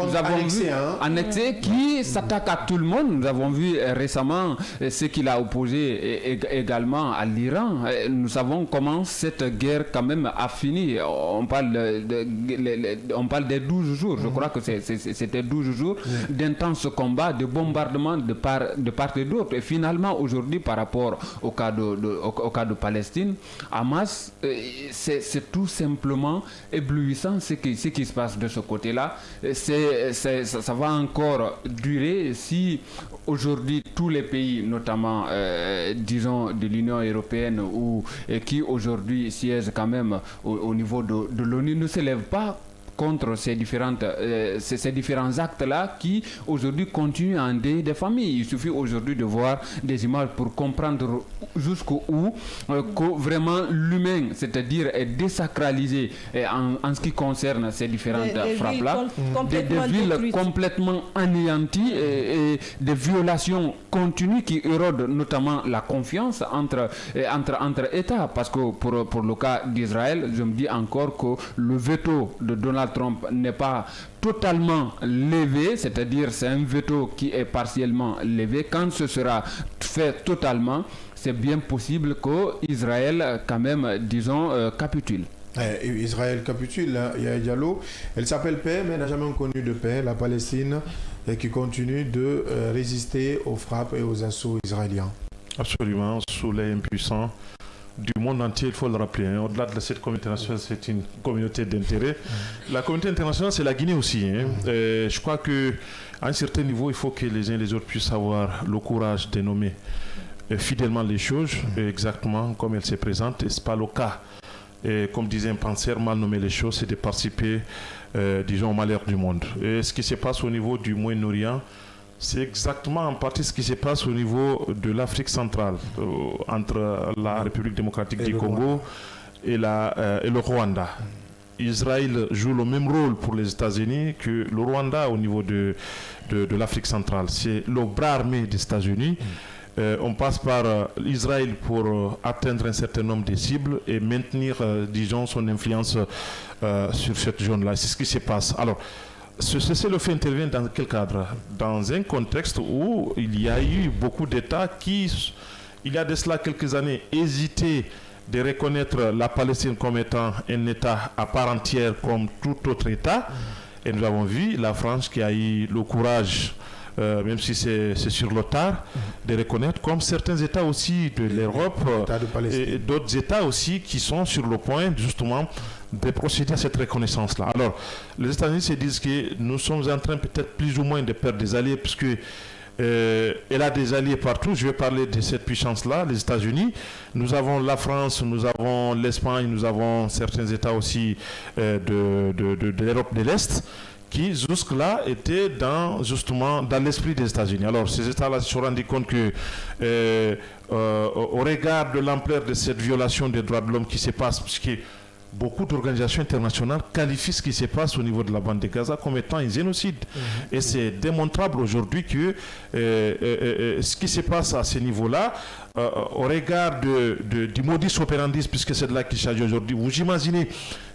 nous avons vu annexé, qui s'attaque à tout le monde. Nous avons vu récemment ce qu'il a opposé également à l'Iran. Nous savons comment cette guerre quand même a fini. On parle des 12 jours. Je crois que c'était 12 jours d'intenses combats, de bombardements de part et d'autre. Et finalement, aujourd'hui, par rapport au cas de Palestine, Hamas, c'est tout simplement éblouissant ce qui se passe de ce côté-là. Ça va encore durer si aujourd'hui tous les pays, notamment disons de l'Union européenne qui aujourd'hui siègent quand même au niveau de l'ONU, ne s'élèvent pas contre ces différents actes-là qui aujourd'hui continuent à endeuiller des familles. Il suffit aujourd'hui de voir des images pour comprendre jusqu'où que vraiment l'humain, c'est-à-dire est désacralisé en ce qui concerne ces différentes frappes-là. Des villes complètement anéanties et des violations continues qui érodent notamment la confiance entre États. Parce que pour le cas d'Israël, je me dis encore que le veto de Donald Trump n'est pas totalement levé, c'est-à-dire c'est un veto qui est partiellement levé. Quand ce sera fait totalement, c'est bien possible qu'Israël quand même, disons, capitule. Israël capitule, hein. Il y a Diallo, elle s'appelle paix mais n'a jamais connu de paix, la Palestine, qui continue de résister aux frappes et aux assauts israéliens. Absolument, sous les impuissants du monde entier, il faut le rappeler. Hein. Au-delà de cette communauté internationale, c'est une communauté d'intérêt. La communauté internationale, c'est la Guinée aussi. Hein. Je crois qu'à un certain niveau, il faut que les uns et les autres puissent avoir le courage de nommer fidèlement les choses, exactement comme elles se présentent. Et ce n'est pas le cas. Et comme disait un penseur, mal nommer les choses, c'est de participer, disons, au malheur du monde. Et ce qui se passe au niveau du Moyen-Orient, c'est exactement en partie ce qui se passe au niveau de l'Afrique centrale, entre la République démocratique du Congo et le Rwanda. Israël joue le même rôle pour les États-Unis que le Rwanda au niveau de l'Afrique centrale. C'est le bras armé des États-Unis. On passe par Israël pour atteindre un certain nombre de cibles et maintenir, disons, son influence sur cette zone-là. C'est ce qui se passe. Alors, ce cessez-le-feu intervient dans quel cadre? Dans un contexte où il y a eu beaucoup d'États qui, il y a de cela quelques années, hésitaient de reconnaître la Palestine comme étant un État à part entière comme tout autre État. Et nous avons vu la France qui a eu le courage, même si c'est sur le tard, de reconnaître, comme certains États aussi de l'Europe et d'autres États aussi qui sont sur le point justement de procéder à cette reconnaissance-là. Alors, les États-Unis se disent que nous sommes en train peut-être plus ou moins de perdre des alliés, puisque elle a des alliés partout. Je vais parler de cette puissance-là, les États-Unis. Nous avons la France, nous avons l'Espagne, nous avons certains États aussi de l'Europe de l'Est, qui jusque-là étaient justement dans l'esprit des États-Unis. Alors ces États-là se sont rendus compte que au regard de l'ampleur de cette violation des droits de l'homme qui se passe, puisque beaucoup d'organisations internationales qualifient ce qui se passe au niveau de la bande de Gaza comme étant un génocide. Et c'est démontrable aujourd'hui que ce qui se passe à ce niveau-là, au regard du modus operandi, puisque c'est de là qu'il s'agit aujourd'hui, vous imaginez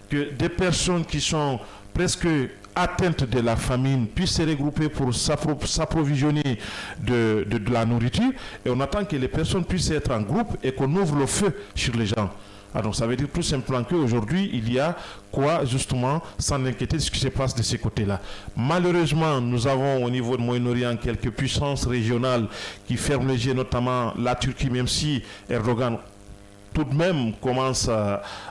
que des personnes qui sont presque atteintes de la famine puissent se regrouper pour s'approvisionner de la nourriture, et on attend que les personnes puissent être en groupe et qu'on ouvre le feu sur les gens. Alors ça veut dire tout simplement qu'aujourd'hui, il y a quoi justement s'en inquiéter de ce qui se passe de ces côtés-là. Malheureusement, nous avons au niveau de Moyen-Orient quelques puissances régionales qui ferment les yeux, notamment la Turquie, même si Erdogan tout de même commence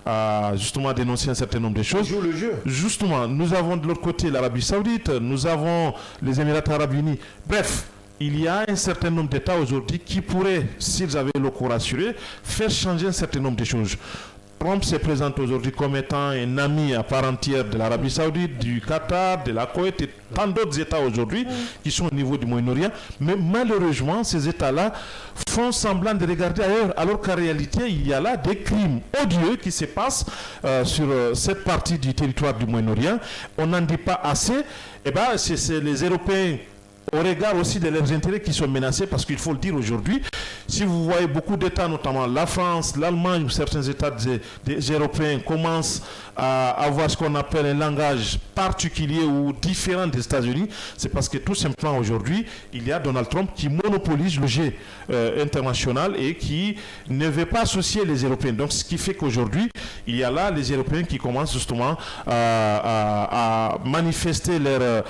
à justement dénoncer un certain nombre de choses. Joue le jeu. Justement, nous avons de l'autre côté l'Arabie Saoudite, nous avons les Émirats Arabes Unis. Bref, il y a un certain nombre d'États aujourd'hui qui pourraient, s'ils avaient le courage assuré, faire changer un certain nombre de choses. Trump se présente aujourd'hui comme étant un ami à part entière de l'Arabie Saoudite, du Qatar, de la Koweït et tant d'autres États aujourd'hui qui sont au niveau du Moyen-Orient. Mais malheureusement, ces États-là font semblant de regarder ailleurs, alors qu'en réalité, il y a là des crimes odieux qui se passent sur cette partie du territoire du Moyen-Orient. On n'en dit pas assez. Eh bien, c'est les Européens, au regard aussi de leurs intérêts, qui sont menacés, parce qu'il faut le dire aujourd'hui, si vous voyez beaucoup d'États, notamment la France, l'Allemagne ou certains États des Européens commencent à avoir ce qu'on appelle un langage particulier ou différent des États-Unis, c'est parce que tout simplement aujourd'hui, il y a Donald Trump qui monopolise le jeu international et qui ne veut pas associer les Européens. Donc ce qui fait qu'aujourd'hui, il y a là les Européens qui commencent justement à manifester leur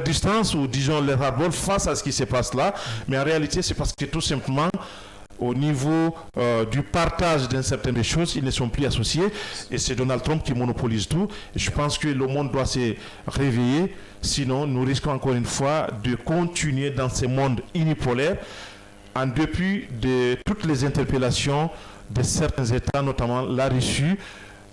distance ou disons leur ras-le-bol face à ce qui se passe là. Mais en réalité, c'est parce que tout simplement, au niveau du partage d'un certain des choses, ils ne sont plus associés et c'est Donald Trump qui monopolise tout. Et je pense que le monde doit se réveiller, sinon nous risquons encore une fois de continuer dans ce monde unipolaire en dépit de toutes les interpellations de certains États, notamment la Russie,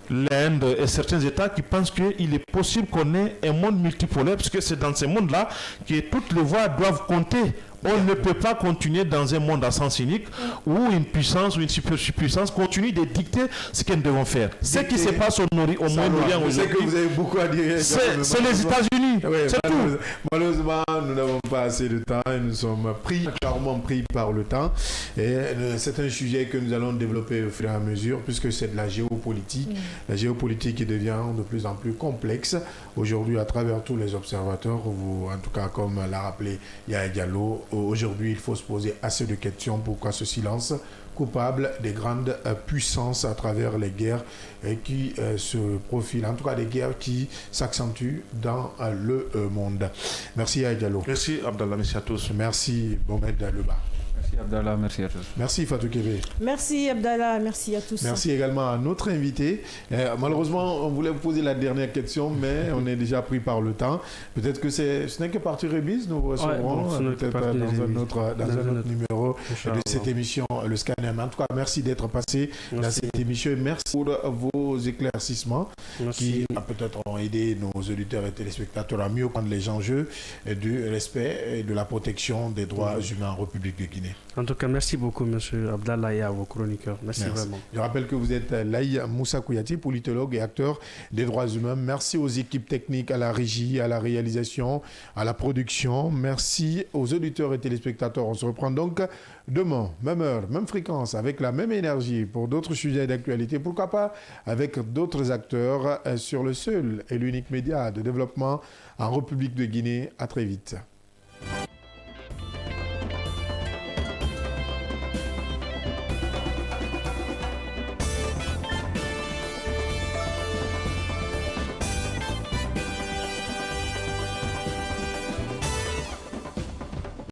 l'Inde et certains États qui pensent qu'il est possible qu'on ait un monde multipolaire, parce que c'est dans ce monde-là que toutes les voix doivent compter. On ne peut pas continuer dans un monde à sens unique où une puissance ou une superpuissance continue de dicter ce qu'elles devons faire. Ce qui se passe au Moyen-Orient aujourd'hui, c'est que vous avez beaucoup à dire. C'est les États-Unis. Oui, c'est tout. Malheureusement, nous n'avons pas assez de temps et nous sommes clairement pris par le temps. Et c'est un sujet que nous allons développer au fur et à mesure, puisque c'est de la géopolitique. La géopolitique qui devient de plus en plus complexe aujourd'hui à travers tous les observateurs. En tout cas, comme l'a rappelé Yaya Diallo, aujourd'hui, il faut se poser assez de questions. Pourquoi ce silence coupable des grandes puissances à travers les guerres qui se profilent, en tout cas des guerres qui s'accentuent dans le monde. Merci Yaya Diallo. Merci Abdallah, merci à tous. Merci Mohamed Leba. Merci Abdallah, merci à tous. Merci Fatou Kébé. Merci Abdallah, merci à tous. Merci également à notre invité. Malheureusement, on voulait vous poser la dernière question, mais on est déjà pris par le temps. Peut-être que ce n'est que partie remise. Nous recevrons peut-être dans un autre numéro de cette émission, le Scanner. En tout cas, merci d'être passé dans cette émission. Merci pour vos éclaircissements qui peut-être ont aidé nos auditeurs et téléspectateurs à mieux prendre les enjeux du respect et de la protection des droits humains en République de Guinée. En tout cas, merci beaucoup, M. Abdallah, et à vos chroniqueurs. Merci vraiment. Je rappelle que vous êtes Laï Moussa Kouyati, politologue et acteur des droits humains. Merci aux équipes techniques, à la régie, à la réalisation, à la production. Merci aux auditeurs et téléspectateurs. On se reprend donc demain, même heure, même fréquence, avec la même énergie pour d'autres sujets d'actualité. Pourquoi pas avec d'autres acteurs sur le seul et l'unique média de développement en République de Guinée. À très vite.